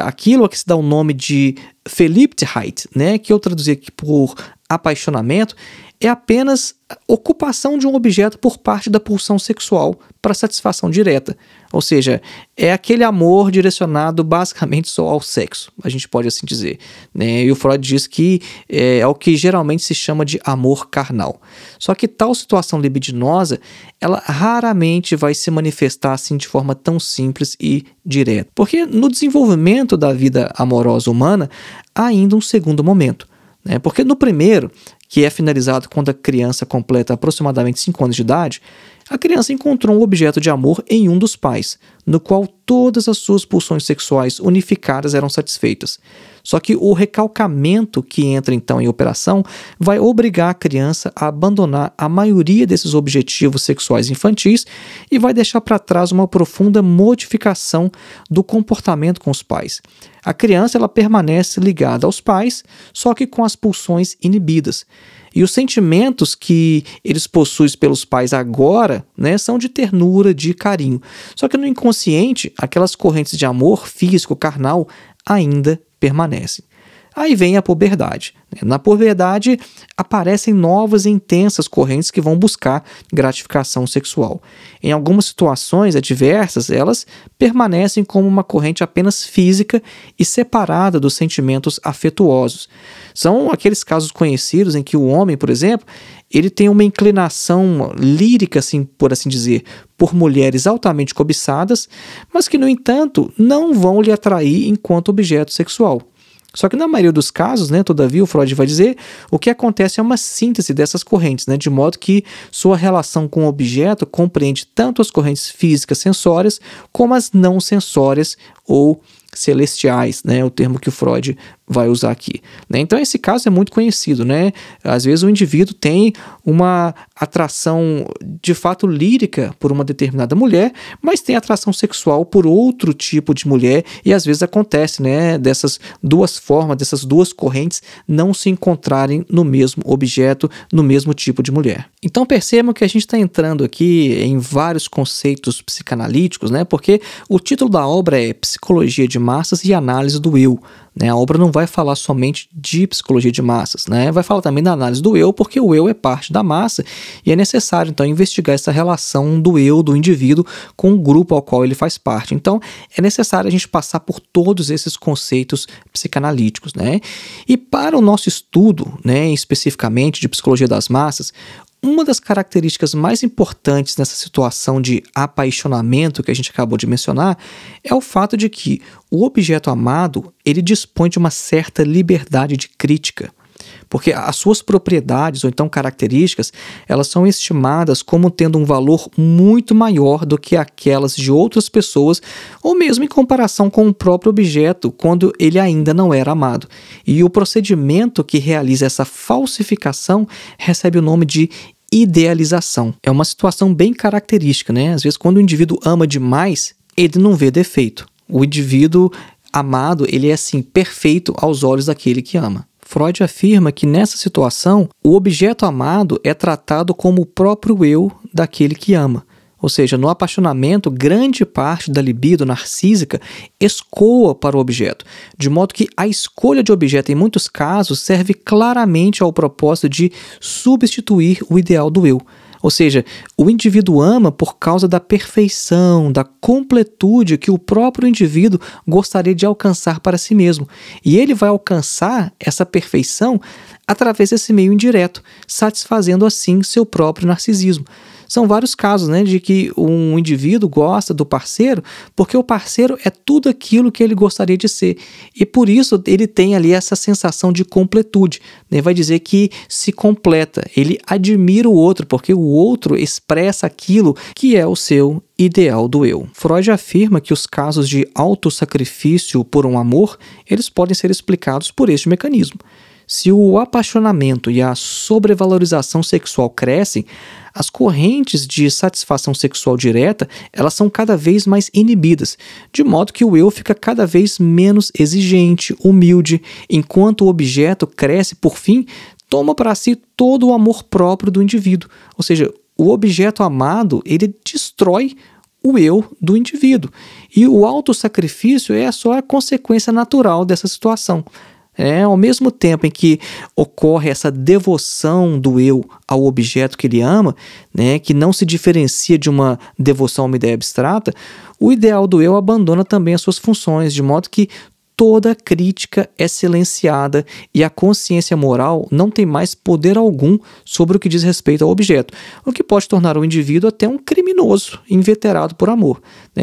aquilo a que se dá o nome de Verliebtheit, né, que eu traduzi aqui por apaixonamento, é apenas ocupação de um objeto por parte da pulsão sexual para satisfação direta. Ou seja, é aquele amor direcionado basicamente só ao sexo, a gente pode assim dizer, né? E o Freud diz que é o que geralmente se chama de amor carnal. Só que tal situação libidinosa, ela raramente vai se manifestar assim de forma tão simples e direta. Porque no desenvolvimento da vida amorosa humana, há ainda um segundo momento. Porque no primeiro, que é finalizado quando a criança completa aproximadamente 5 anos de idade, a criança encontrou um objeto de amor em um dos pais, no qual todas as suas pulsões sexuais unificadas eram satisfeitas. Só que o recalcamento que entra então em operação vai obrigar a criança a abandonar a maioria desses objetivos sexuais infantis e vai deixar para trás uma profunda modificação do comportamento com os pais. A criança ela permanece ligada aos pais, só que com as pulsões inibidas. E os sentimentos que eles possuem pelos pais agora, né, são de ternura, de carinho. Só que no inconsciente, aquelas correntes de amor físico, carnal, ainda permanecem. Aí vem a puberdade. Na puberdade aparecem novas e intensas correntes que vão buscar gratificação sexual. Em algumas situações adversas, elas permanecem como uma corrente apenas física e separada dos sentimentos afetuosos. São aqueles casos conhecidos em que o homem, por exemplo, ele tem uma inclinação lírica, assim, por assim dizer, por mulheres altamente cobiçadas, mas que, no entanto, não vão lhe atrair enquanto objeto sexual. Só que na maioria dos casos, né, todavia, o Freud vai dizer, o que acontece é uma síntese dessas correntes, né, de modo que sua relação com o objeto compreende tanto as correntes físicas sensórias como as não sensórias ou celestiais, né, o termo que o Freud vai usar aqui, né? Então esse caso é muito conhecido, né? Às vezes o indivíduo tem uma atração de fato lírica por uma determinada mulher, mas tem atração sexual por outro tipo de mulher, e às vezes acontece, né, dessas duas formas, dessas duas correntes não se encontrarem no mesmo objeto, no mesmo tipo de mulher. Então percebam que a gente está entrando aqui em vários conceitos psicanalíticos, né? Porque o título da obra é Psicologia de Massas e Análise do Eu. Né? A obra não vai falar somente de psicologia de massas, né? Vai falar também da análise do eu, porque o eu é parte da massa e é necessário, então, investigar essa relação do eu, do indivíduo, com o grupo ao qual ele faz parte. Então, é necessário a gente passar por todos esses conceitos psicanalíticos, né? E para o nosso estudo, né, especificamente de psicologia das massas, uma das características mais importantes nessa situação de apaixonamento que a gente acabou de mencionar é o fato de que o objeto amado, ele dispõe de uma certa liberdade de crítica, porque as suas propriedades ou então características, elas são estimadas como tendo um valor muito maior do que aquelas de outras pessoas, ou mesmo em comparação com o próprio objeto quando ele ainda não era amado. E o procedimento que realiza essa falsificação recebe o nome de idealização. É uma situação bem característica, né? Às vezes, quando o indivíduo ama demais, ele não vê defeito. O indivíduo amado, ele é assim, perfeito aos olhos daquele que ama. Freud afirma que nessa situação, o objeto amado é tratado como o próprio eu daquele que ama. Ou seja, no apaixonamento, grande parte da libido narcísica escoa para o objeto, de modo que a escolha de objeto, em muitos casos, serve claramente ao propósito de substituir o ideal do eu. Ou seja, o indivíduo ama por causa da perfeição, da completude que o próprio indivíduo gostaria de alcançar para si mesmo. E ele vai alcançar essa perfeição através desse meio indireto, satisfazendo assim seu próprio narcisismo. São vários casos, né, de que um indivíduo gosta do parceiro porque o parceiro é tudo aquilo que ele gostaria de ser. E por isso ele tem ali essa sensação de completude. Né? Vai dizer que se completa. Ele admira o outro porque o outro expressa aquilo que é o seu ideal do eu. Freud afirma que os casos de autossacrifício por um amor, eles podem ser explicados por este mecanismo. Se o apaixonamento e a sobrevalorização sexual crescem, as correntes de satisfação sexual direta, elas são cada vez mais inibidas, de modo que o eu fica cada vez menos exigente, humilde, enquanto o objeto cresce, por fim, toma para si todo o amor próprio do indivíduo. Ou seja, o objeto amado, ele destrói o eu do indivíduo. E o autossacrifício é só a consequência natural dessa situação. Ao mesmo tempo em que ocorre essa devoção do eu ao objeto que ele ama, né, que não se diferencia de uma devoção a uma ideia abstrata, o ideal do eu abandona também as suas funções, de modo que toda crítica é silenciada e a consciência moral não tem mais poder algum sobre o que diz respeito ao objeto, o que pode tornar o indivíduo até um criminoso inveterado por amor.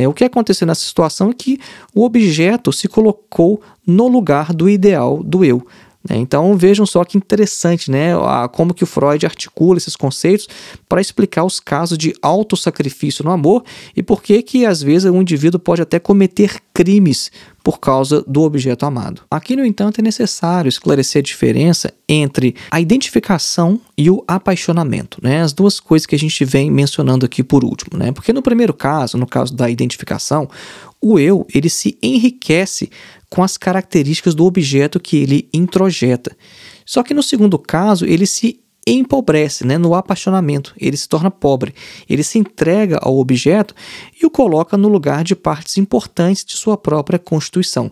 O que aconteceu nessa situação é que o objeto se colocou no lugar do ideal do eu. Então vejam só que interessante, né, como que o Freud articula esses conceitos para explicar os casos de autossacrifício no amor e por que às vezes um indivíduo pode até cometer crimes por causa do objeto amado. Aqui, no entanto, é necessário esclarecer a diferença entre a identificação e o apaixonamento, né? As duas coisas que a gente vem mencionando aqui por último, né? Porque no primeiro caso, no caso da identificação, o eu, ele se enriquece com as características do objeto que ele introjeta. Só que no segundo caso, ele se empobrece, né? No apaixonamento, ele se torna pobre, ele se entrega ao objeto e o coloca no lugar de partes importantes de sua própria constituição.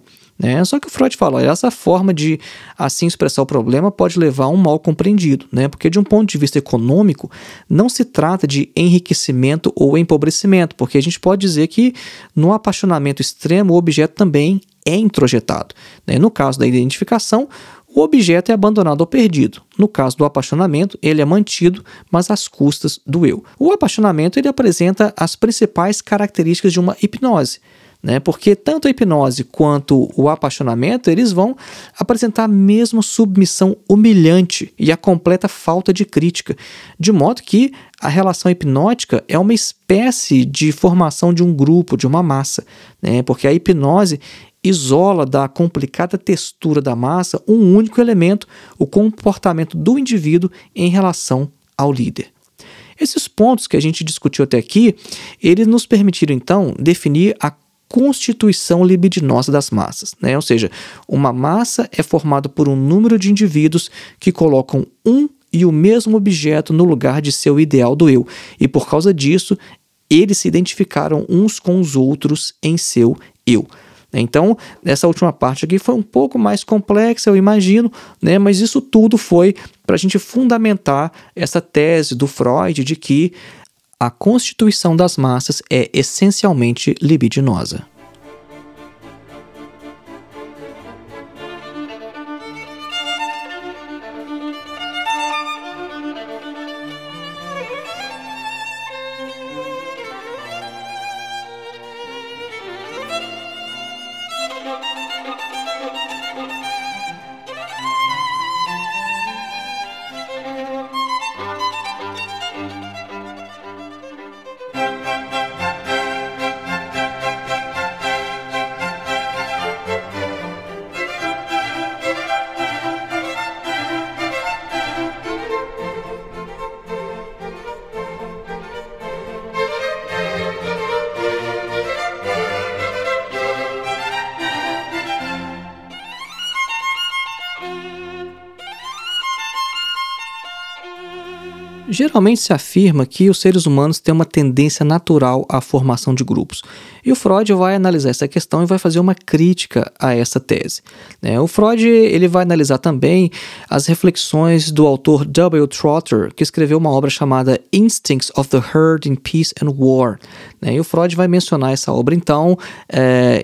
Só que o Freud fala, essa forma de assim expressar o problema pode levar a um mal compreendido, porque de um ponto de vista econômico não se trata de enriquecimento ou empobrecimento, porque a gente pode dizer que no apaixonamento extremo o objeto também é introjetado. No caso da identificação, o objeto é abandonado ou perdido. No caso do apaixonamento, ele é mantido, mas às custas do eu. O apaixonamento ele apresenta as principais características de uma hipnose, né? Porque tanto a hipnose quanto o apaixonamento, eles vão apresentar a mesma submissão humilhante e a completa falta de crítica, de modo que a relação hipnótica é uma espécie de formação de um grupo, de uma massa, né? Porque a hipnose isola da complicada textura da massa um único elemento, o comportamento do indivíduo em relação ao líder. Esses pontos que a gente discutiu até aqui, eles nos permitiram então definir a constituição libidinosa das massas, né? Ou seja, uma massa é formada por um número de indivíduos que colocam um e o mesmo objeto no lugar de seu ideal do eu, e por causa disso, eles se identificaram uns com os outros em seu eu. Então, essa última parte aqui foi um pouco mais complexa, eu imagino, né? Mas isso tudo foi para a gente fundamentar essa tese do Freud de que a constituição das massas é essencialmente libidinosa. Geralmente se afirma que os seres humanos têm uma tendência natural à formação de grupos. E o Freud vai analisar essa questão e vai fazer uma crítica a essa tese, né? O Freud ele vai analisar também as reflexões do autor W. Trotter, que escreveu uma obra chamada Instincts of the Herd in Peace and War, né? E o Freud vai mencionar essa obra, então,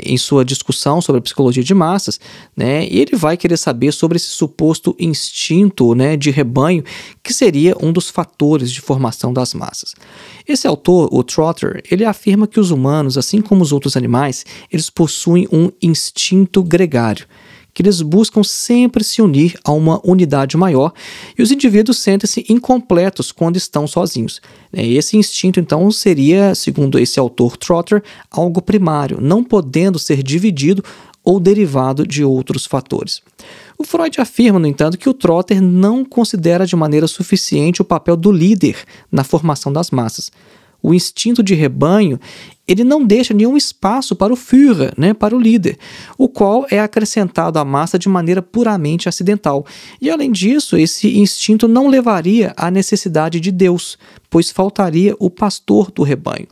em sua discussão sobre a psicologia de massas, né? E ele vai querer saber sobre esse suposto instinto, né, de rebanho, que seria um dos fatores de formação das massas. Esse autor, o Trotter, ele afirma que os humanos, assim como os outros animais, eles possuem um instinto gregário, que eles buscam sempre se unir a uma unidade maior, e os indivíduos sentem-se incompletos quando estão sozinhos. Esse instinto, então, seria, segundo esse autor Trotter, algo primário, não podendo ser dividido ou derivado de outros fatores. O Freud afirma, no entanto, que o Trotter não considera de maneira suficiente o papel do líder na formação das massas. O instinto de rebanho, ele não deixa nenhum espaço para o Führer, né, para o líder, o qual é acrescentado à massa de maneira puramente acidental. E, além disso, esse instinto não levaria à necessidade de Deus, pois faltaria o pastor do rebanho.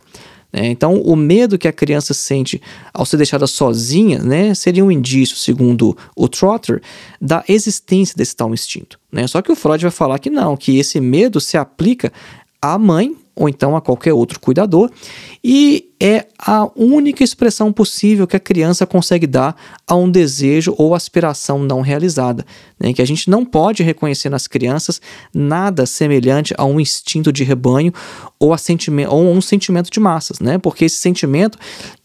Então, o medo que a criança sente ao ser deixada sozinha, né, seria um indício, segundo o Trotter, da existência desse tal instinto, né? Só que o Freud vai falar que não, que esse medo se aplica à mãe ou então a qualquer outro cuidador, e é a única expressão possível que a criança consegue dar a um desejo ou aspiração não realizada, né? Que a gente não pode reconhecer nas crianças nada semelhante a um instinto de rebanho ou um sentimento de massas, né? Porque esse sentimento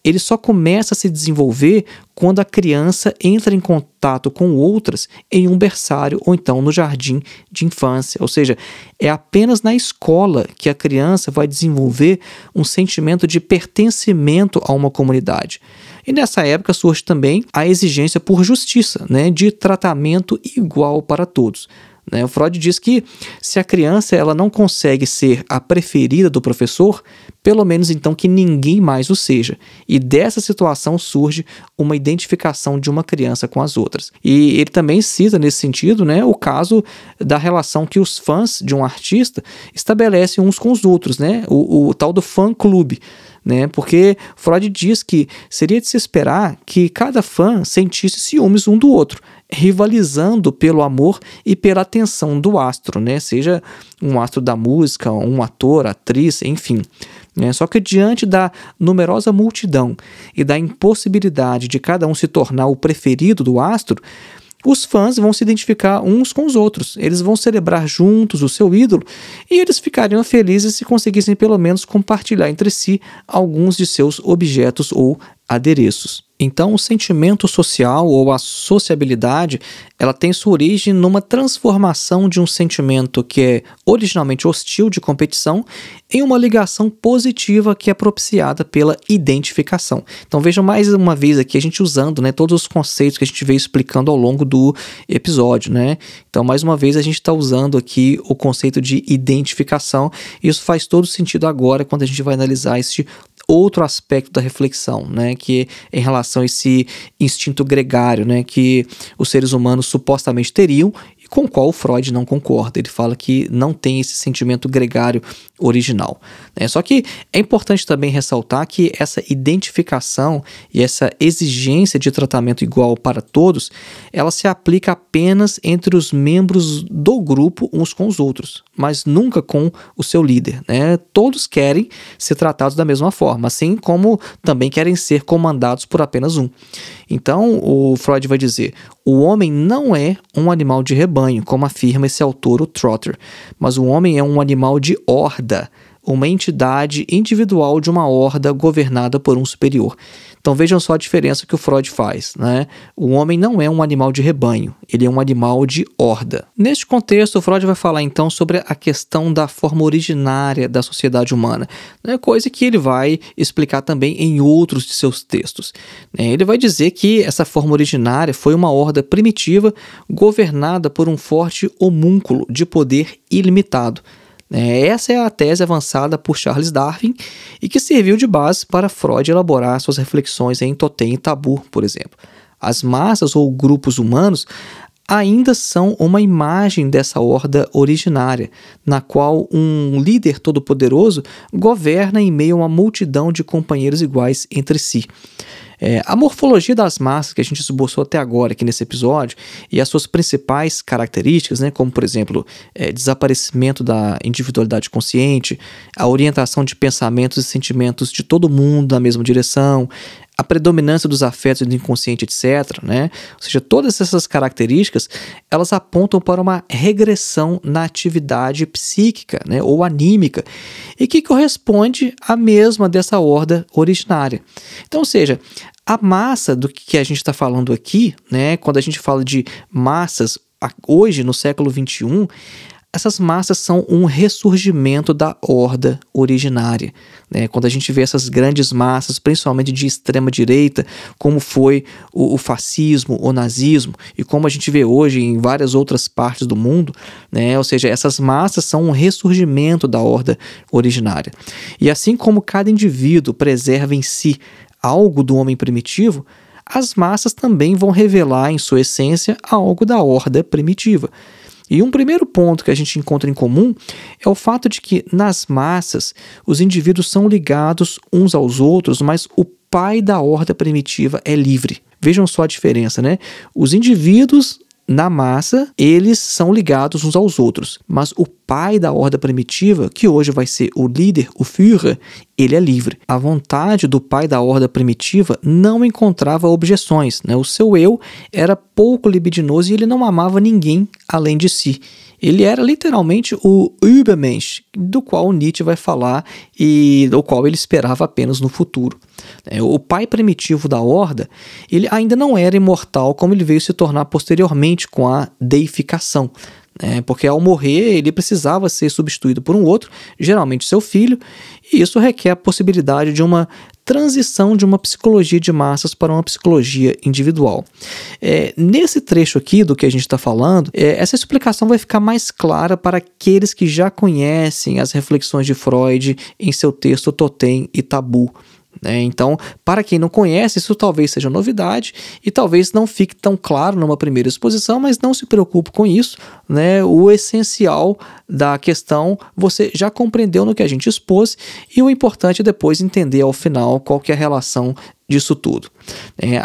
ele só começa a se desenvolver quando a criança entra em contato com outras em um berçário ou então no jardim de infância, ou seja, é apenas na escola que a criança vai desenvolver um sentimento de pertencimento a uma comunidade. E nessa época surge também a exigência por justiça, né, de tratamento igual para todos. O Freud diz que se a criança ela não consegue ser a preferida do professor, pelo menos então que ninguém mais o seja. E dessa situação surge uma identificação de uma criança com as outras. E ele também cita nesse sentido, né, o caso da relação que os fãs de um artista estabelecem uns com os outros, né, o tal do fã-clube. Porque Freud diz que seria de se esperar que cada fã sentisse ciúmes um do outro, rivalizando pelo amor e pela atenção do astro, seja um astro da música, um ator, atriz, enfim. Só que diante da numerosa multidão e da impossibilidade de cada um se tornar o preferido do astro, os fãs vão se identificar uns com os outros, eles vão celebrar juntos o seu ídolo e eles ficariam felizes se conseguissem pelo menos compartilhar entre si alguns de seus objetos ou adereços. Então, o sentimento social ou a sociabilidade, ela tem sua origem numa transformação de um sentimento que é originalmente hostil de competição em uma ligação positiva que é propiciada pela identificação. Então, vejam mais uma vez aqui a gente usando, né, todos os conceitos que a gente veio explicando ao longo do episódio, né? Então, mais uma vez a gente está usando aqui o conceito de identificação. Isso faz todo sentido agora quando a gente vai analisar este outro aspecto da reflexão, né, que é em relação a esse instinto gregário, né, que os seres humanos supostamente teriam e com o qual o Freud não concorda. Ele fala que não tem esse sentimento gregário original, né? Só que é importante também ressaltar que essa identificação e essa exigência de tratamento igual para todos, ela se aplica apenas entre os membros do grupo uns com os outros, mas nunca com o seu líder, né? Todos querem ser tratados da mesma forma, assim como também querem ser comandados por apenas um. Então, o Freud vai dizer: o homem não é um animal de rebanho, como afirma esse autor, o Trotter, mas o homem é um animal de horda, uma entidade individual de uma horda governada por um superior. Então vejam só a diferença que o Freud faz, né? O homem não é um animal de rebanho, ele é um animal de horda. Neste contexto, o Freud vai falar então sobre a questão da forma originária da sociedade humana, né? Coisa que ele vai explicar também em outros de seus textos, né? Ele vai dizer que essa forma originária foi uma horda primitiva governada por um forte homúnculo de poder ilimitado. Essa é a tese avançada por Charles Darwin e que serviu de base para Freud elaborar suas reflexões em Totem e Tabu, por exemplo. As massas ou grupos humanos ainda são uma imagem dessa horda originária, na qual um líder todo-poderoso governa em meio a uma multidão de companheiros iguais entre si. A morfologia das massas que a gente esboçou até agora aqui nesse episódio e as suas principais características, né, como por exemplo, desaparecimento da individualidade consciente, a orientação de pensamentos e sentimentos de todo mundo na mesma direção, a predominância dos afetos do inconsciente, etc., né? Ou seja, todas essas características, elas apontam para uma regressão na atividade psíquica, né, ou anímica, e que corresponde à mesma dessa horda originária. Então, ou seja, a massa do que a gente está falando aqui, né, quando a gente fala de massas hoje, no século XXI, essas massas são um ressurgimento da horda originária, né? Quando a gente vê essas grandes massas, principalmente de extrema-direita, como foi o fascismo, o nazismo, e como a gente vê hoje em várias outras partes do mundo, né? Ou seja, essas massas são um ressurgimento da horda originária. E assim como cada indivíduo preserva em si algo do homem primitivo, as massas também vão revelar em sua essência algo da horda primitiva. E um primeiro ponto que a gente encontra em comum é o fato de que, nas massas, os indivíduos são ligados uns aos outros, mas o pai da horda primitiva é livre. Vejam só a diferença, né? Os indivíduos, na massa, eles são ligados uns aos outros, mas o pai da horda primitiva, que hoje vai ser o líder, o Führer, ele é livre. A vontade do pai da horda primitiva não encontrava objeções, né? O seu eu era pouco libidinoso e ele não amava ninguém além de si. Ele era literalmente o Übermensch, do qual Nietzsche vai falar e do qual ele esperava apenas no futuro. O pai primitivo da horda, ele ainda não era imortal como ele veio se tornar posteriormente com a deificação. Porque ao morrer ele precisava ser substituído por um outro, geralmente seu filho, e isso requer a possibilidade de uma transição de uma psicologia de massas para uma psicologia individual. Nesse trecho aqui do que a gente está falando, essa explicação vai ficar mais clara para aqueles que já conhecem as reflexões de Freud em seu texto Totem e Tabu. Então, para quem não conhece, isso talvez seja novidade e talvez não fique tão claro numa primeira exposição, mas não se preocupe com isso, né? O essencial da questão você já compreendeu no que a gente expôs e o importante é depois entender ao final qual que é a relação disso tudo?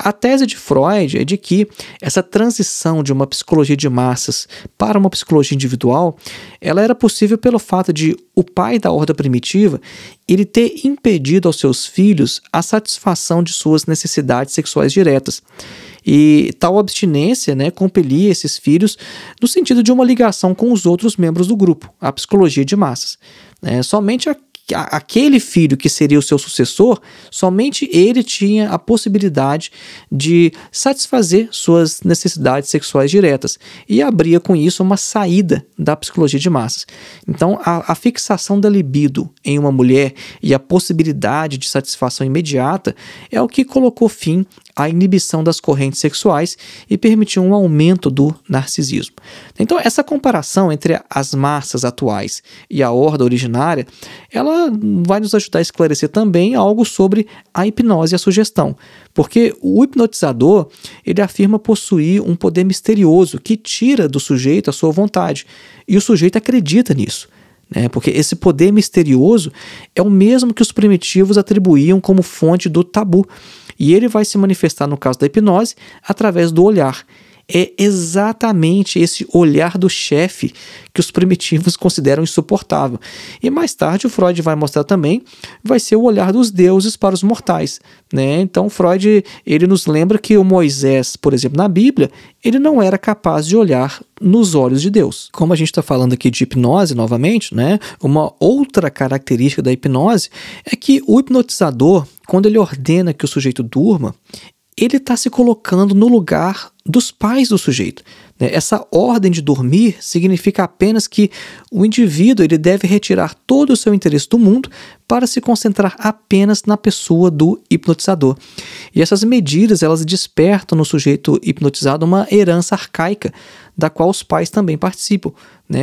A tese de Freud é de que essa transição de uma psicologia de massas para uma psicologia individual, ela era possível pelo fato de o pai da horda primitiva ele ter impedido aos seus filhos a satisfação de suas necessidades sexuais diretas. E tal abstinência, compelia esses filhos no sentido de uma ligação com os outros membros do grupo, a psicologia de massas. Somente aquele filho que seria o seu sucessor, somente ele tinha a possibilidade de satisfazer suas necessidades sexuais diretas e abria com isso uma saída da psicologia de massas. Então, a fixação da libido em uma mulher e a possibilidade de satisfação imediata é o que colocou fim à inibição das correntes sexuais e permitiu um aumento do narcisismo. Então, essa comparação entre as massas atuais e a horda originária, ela vai nos ajudar a esclarecer também algo sobre a hipnose e a sugestão, porque o hipnotizador, ele afirma possuir um poder misterioso que tira do sujeito a sua vontade, e o sujeito acredita nisso. Porque esse poder misterioso é o mesmo que os primitivos atribuíam como fonte do tabu, e ele vai se manifestar no caso da hipnose através do olhar. É exatamente esse olhar do chefe que os primitivos consideram insuportável. E mais tarde o Freud vai mostrar também, vai ser o olhar dos deuses para os mortais. Então Freud ele nos lembra que o Moisés, por exemplo, na Bíblia, ele não era capaz de olhar nos olhos de Deus. Como a gente está falando aqui de hipnose novamente, uma outra característica da hipnose é que o hipnotizador, quando ele ordena que o sujeito durma, ele está se colocando no lugar dos pais do sujeito. Essa ordem de dormir significa apenas que o indivíduo ele deve retirar todo o seu interesse do mundo para se concentrar apenas na pessoa do hipnotizador. E essas medidas elas despertam no sujeito hipnotizado uma herança arcaica, da qual os pais também participam,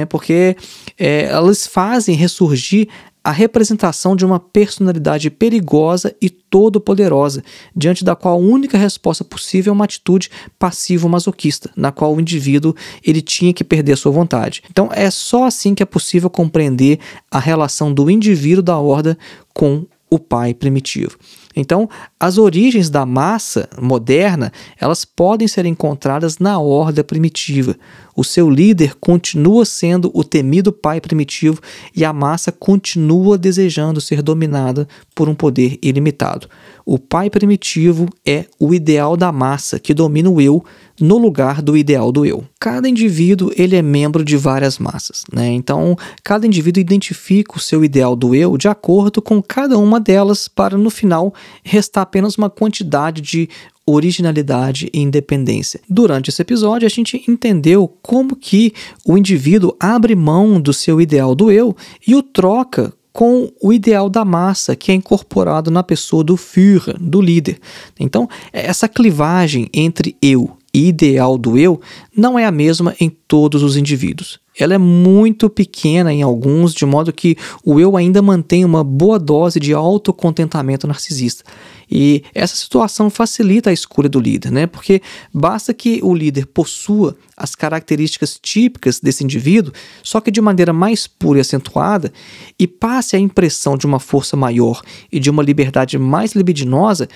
porque elas fazem ressurgir a representação de uma personalidade perigosa e todo-poderosa, diante da qual a única resposta possível é uma atitude passivo-masoquista, na qual o indivíduo ele tinha que perder a sua vontade. Então é só assim que é possível compreender a relação do indivíduo da horda com o pai primitivo. Então, as origens da massa moderna, elas podem ser encontradas na horda primitiva. O seu líder continua sendo o temido pai primitivo e a massa continua desejando ser dominada por um poder ilimitado. O pai primitivo é o ideal da massa que domina o eu no lugar do ideal do eu. Cada indivíduo ele é membro de várias massas, Então, cada indivíduo identifica o seu ideal do eu de acordo com cada uma delas para, no final, restar apenas uma quantidade de originalidade e independência. Durante esse episódio, a gente entendeu como que o indivíduo abre mão do seu ideal do eu e o troca com o ideal da massa, que é incorporado na pessoa do Führer, do líder. Então, essa clivagem entre eu e ideal do eu não é a mesma em todos os indivíduos. Ela é muito pequena em alguns, de modo que o eu ainda mantém uma boa dose de autocontentamento narcisista. E essa situação facilita a escolha do líder, porque basta que o líder possua as características típicas desse indivíduo, só que de maneira mais pura e acentuada, e passe a impressão de uma força maior e de uma liberdade mais libidinosa,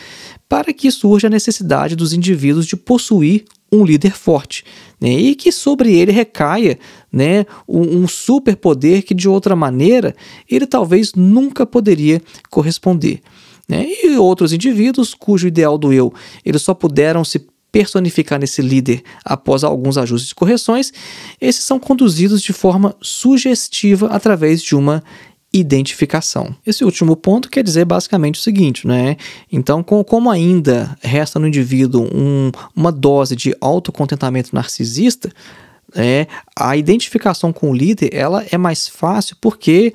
para que surja a necessidade dos indivíduos de possuir um líder forte, e que sobre ele recaia um superpoder que de outra maneira ele talvez nunca poderia corresponder. E outros indivíduos cujo ideal do eu eles só puderam se personificar nesse líder após alguns ajustes e correções, esses são conduzidos de forma sugestiva através de uma identificação. Esse último ponto quer dizer basicamente o seguinte, Então, como ainda resta no indivíduo uma dose de autocontentamento narcisista, a identificação com o líder ela é mais fácil porque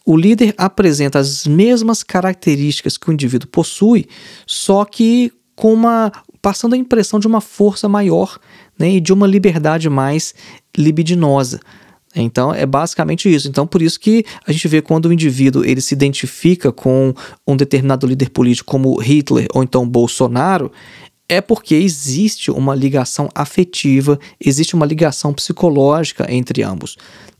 o líder apresenta as mesmas características que o indivíduo possui, só que passando a impressão de uma força maior, e de uma liberdade mais libidinosa. Então, é basicamente isso. Então, por isso que a gente vê quando o indivíduo ele se identifica com um determinado líder político como Hitler ou então Bolsonaro, é porque existe uma ligação afetiva, existe uma ligação psicológica entre ambos.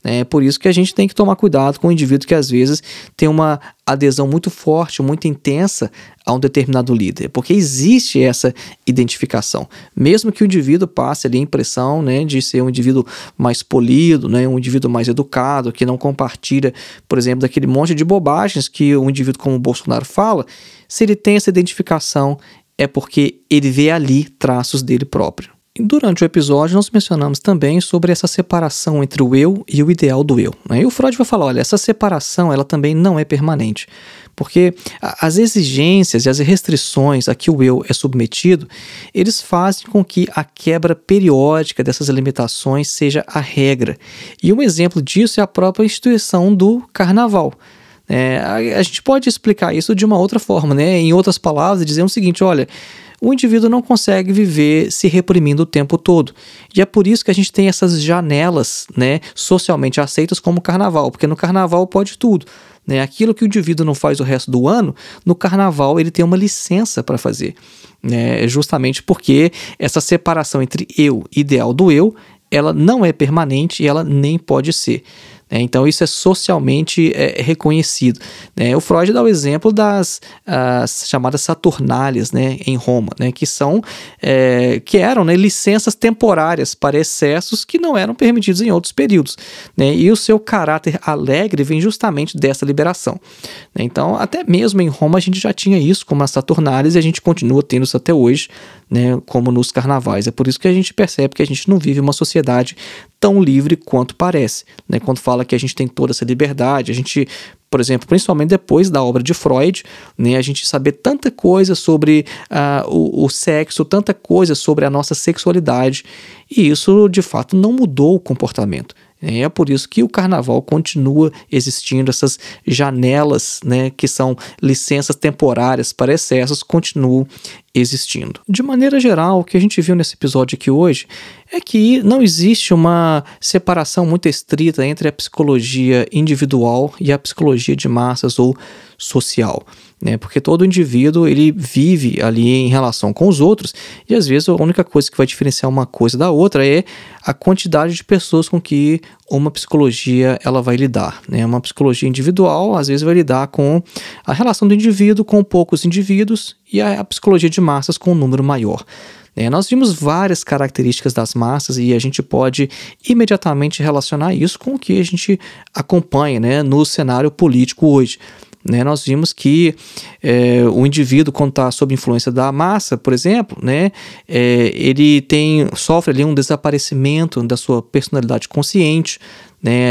É por isso que a gente tem que tomar cuidado com o indivíduo que às vezes tem uma adesão muito forte, muito intensa a um determinado líder, porque existe essa identificação. Mesmo que o indivíduo passe ali a impressão, né, de ser um indivíduo mais polido, né, um indivíduo mais educado, que não compartilha, por exemplo, daquele monte de bobagens que um indivíduo como o Bolsonaro fala, se ele tem essa identificação, é porque ele vê ali traços dele próprio. Durante o episódio, nós mencionamos também sobre essa separação entre o eu e o ideal do eu, né? E o Freud vai falar, olha, essa separação ela também não é permanente, porque as exigências e as restrições a que o eu é submetido, eles fazem com que a quebra periódica dessas limitações seja a regra. E um exemplo disso é a própria instituição do carnaval. A gente pode explicar isso de uma outra forma, né? Em outras palavras, dizer o seguinte, olha, o indivíduo não consegue viver se reprimindo o tempo todo. E é por isso que a gente tem essas janelas, né, socialmente aceitas como o carnaval, porque no carnaval pode tudo. Né? Aquilo que o indivíduo não faz o resto do ano, no carnaval ele tem uma licença para fazer. Justamente porque essa separação entre eu e ideal do eu, ela não é permanente e ela nem pode ser. Então isso é socialmente reconhecido. O Freud dá o exemplo das chamadas saturnálias, né, em Roma, né, que eram, né, licenças temporárias para excessos que não eram permitidos em outros períodos. E o seu caráter alegre vem justamente dessa liberação. Então até mesmo em Roma a gente já tinha isso como as saturnálias e a gente continua tendo isso até hoje, né, como nos carnavais. É por isso que a gente percebe que a gente não vive uma sociedade tão livre quanto parece, né? Quando fala que a gente tem toda essa liberdade, a gente, por exemplo, principalmente depois da obra de Freud, né, a gente saber tanta coisa sobre o sexo, tanta coisa sobre a nossa sexualidade, e isso de fato não mudou o comportamento. É por isso que o carnaval continua existindo, essas janelas, né, que são licenças temporárias para excessos, continuam existindo. De maneira geral, o que a gente viu nesse episódio aqui hoje é que não existe uma separação muito estrita entre a psicologia individual e a psicologia de massas ou social, né? Porque todo indivíduo ele vive ali em relação com os outros e às vezes a única coisa que vai diferenciar uma coisa da outra é a quantidade de pessoas com que uma psicologia ela vai lidar, né? Uma psicologia individual às vezes vai lidar com a relação do indivíduo com poucos indivíduos e a psicologia de massas com um número maior. Nós vimos várias características das massas e a gente pode imediatamente relacionar isso com o que a gente acompanha, né, no cenário político hoje. Nós vimos que o indivíduo, quando está sob influência da massa, por exemplo, ele sofre ali um desaparecimento da sua personalidade consciente,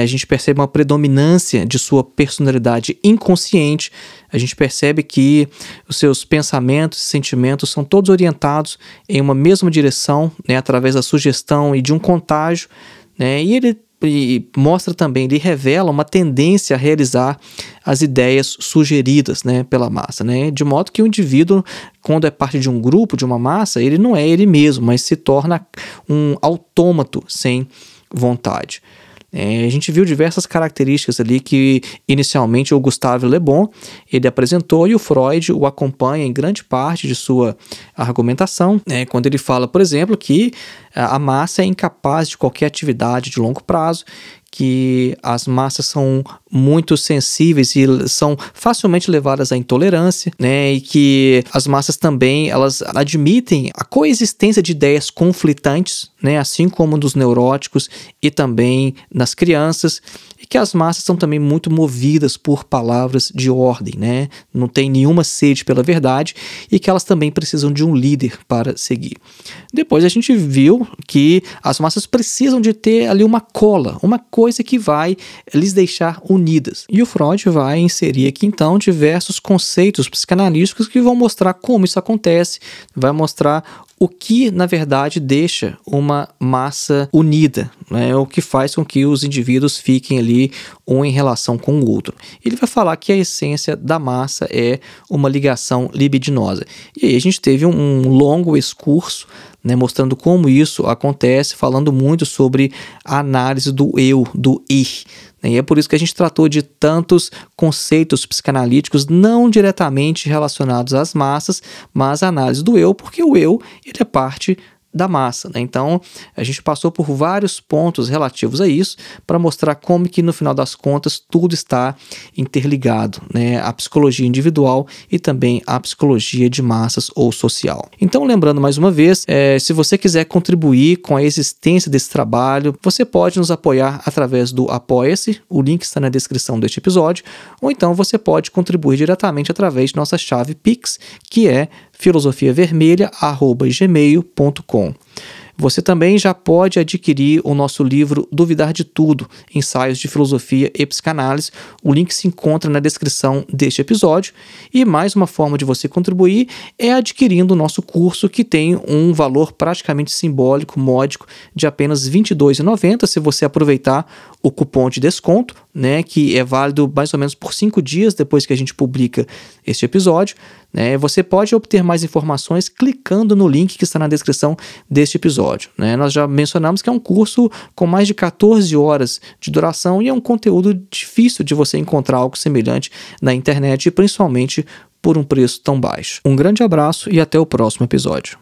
a gente percebe uma predominância de sua personalidade inconsciente, a gente percebe que os seus pensamentos e sentimentos são todos orientados em uma mesma direção, através da sugestão e de um contágio, e ele mostra também, ele revela uma tendência a realizar as ideias sugeridas, pela massa, de modo que o indivíduo, quando é parte de um grupo, de uma massa, ele não é ele mesmo, mas se torna um autômato sem vontade. A gente viu diversas características ali que inicialmente o Gustave Le Bon ele apresentou e o Freud o acompanha em grande parte de sua argumentação, quando ele fala, por exemplo, que a massa é incapaz de qualquer atividade de longo prazo, que as massas são muito sensíveis e são facilmente levadas à intolerância, e que as massas também elas admitem a coexistência de ideias conflitantes, assim como dos neuróticos e também nas crianças, e que as massas são também muito movidas por palavras de ordem, não tem nenhuma sede pela verdade e que elas também precisam de um líder para seguir. Depois a gente viu que as massas precisam de ter ali uma cola, uma coisa que vai lhes deixar unidas. E o Freud vai inserir aqui então diversos conceitos psicanalíticos que vão mostrar como isso acontece, vai mostrar o que na verdade deixa uma massa unida, o que faz com que os indivíduos fiquem ali ou em relação com o outro. Ele vai falar que a essência da massa é uma ligação libidinosa. E aí a gente teve um longo excurso, né, mostrando como isso acontece, falando muito sobre a análise do eu, do ich. E é por isso que a gente tratou de tantos conceitos psicanalíticos não diretamente relacionados às massas, mas à análise do eu, porque o eu ele é parte da massa, né? Então, a gente passou por vários pontos relativos a isso para mostrar como que, no final das contas, tudo está interligado, né? A psicologia individual e também a psicologia de massas ou social. Então, lembrando mais uma vez, se você quiser contribuir com a existência desse trabalho, você pode nos apoiar através do Apoia-se, o link está na descrição deste episódio, ou então você pode contribuir diretamente através de nossa chave Pix, que é filosofiavermelha@gmail.com. Você também já pode adquirir o nosso livro Duvidar de Tudo, Ensaios de Filosofia e Psicanálise. O link se encontra na descrição deste episódio. E mais uma forma de você contribuir é adquirindo o nosso curso, que tem um valor praticamente simbólico, módico, de apenas R$ 22,90 se você aproveitar o cupom de desconto, né, que é válido mais ou menos por 5 dias depois que a gente publica este episódio. Você pode obter mais informações clicando no link que está na descrição deste episódio. Nós já mencionamos que é um curso com mais de 14 horas de duração e é um conteúdo difícil de você encontrar algo semelhante na internet, principalmente por um preço tão baixo. Um grande abraço e até o próximo episódio.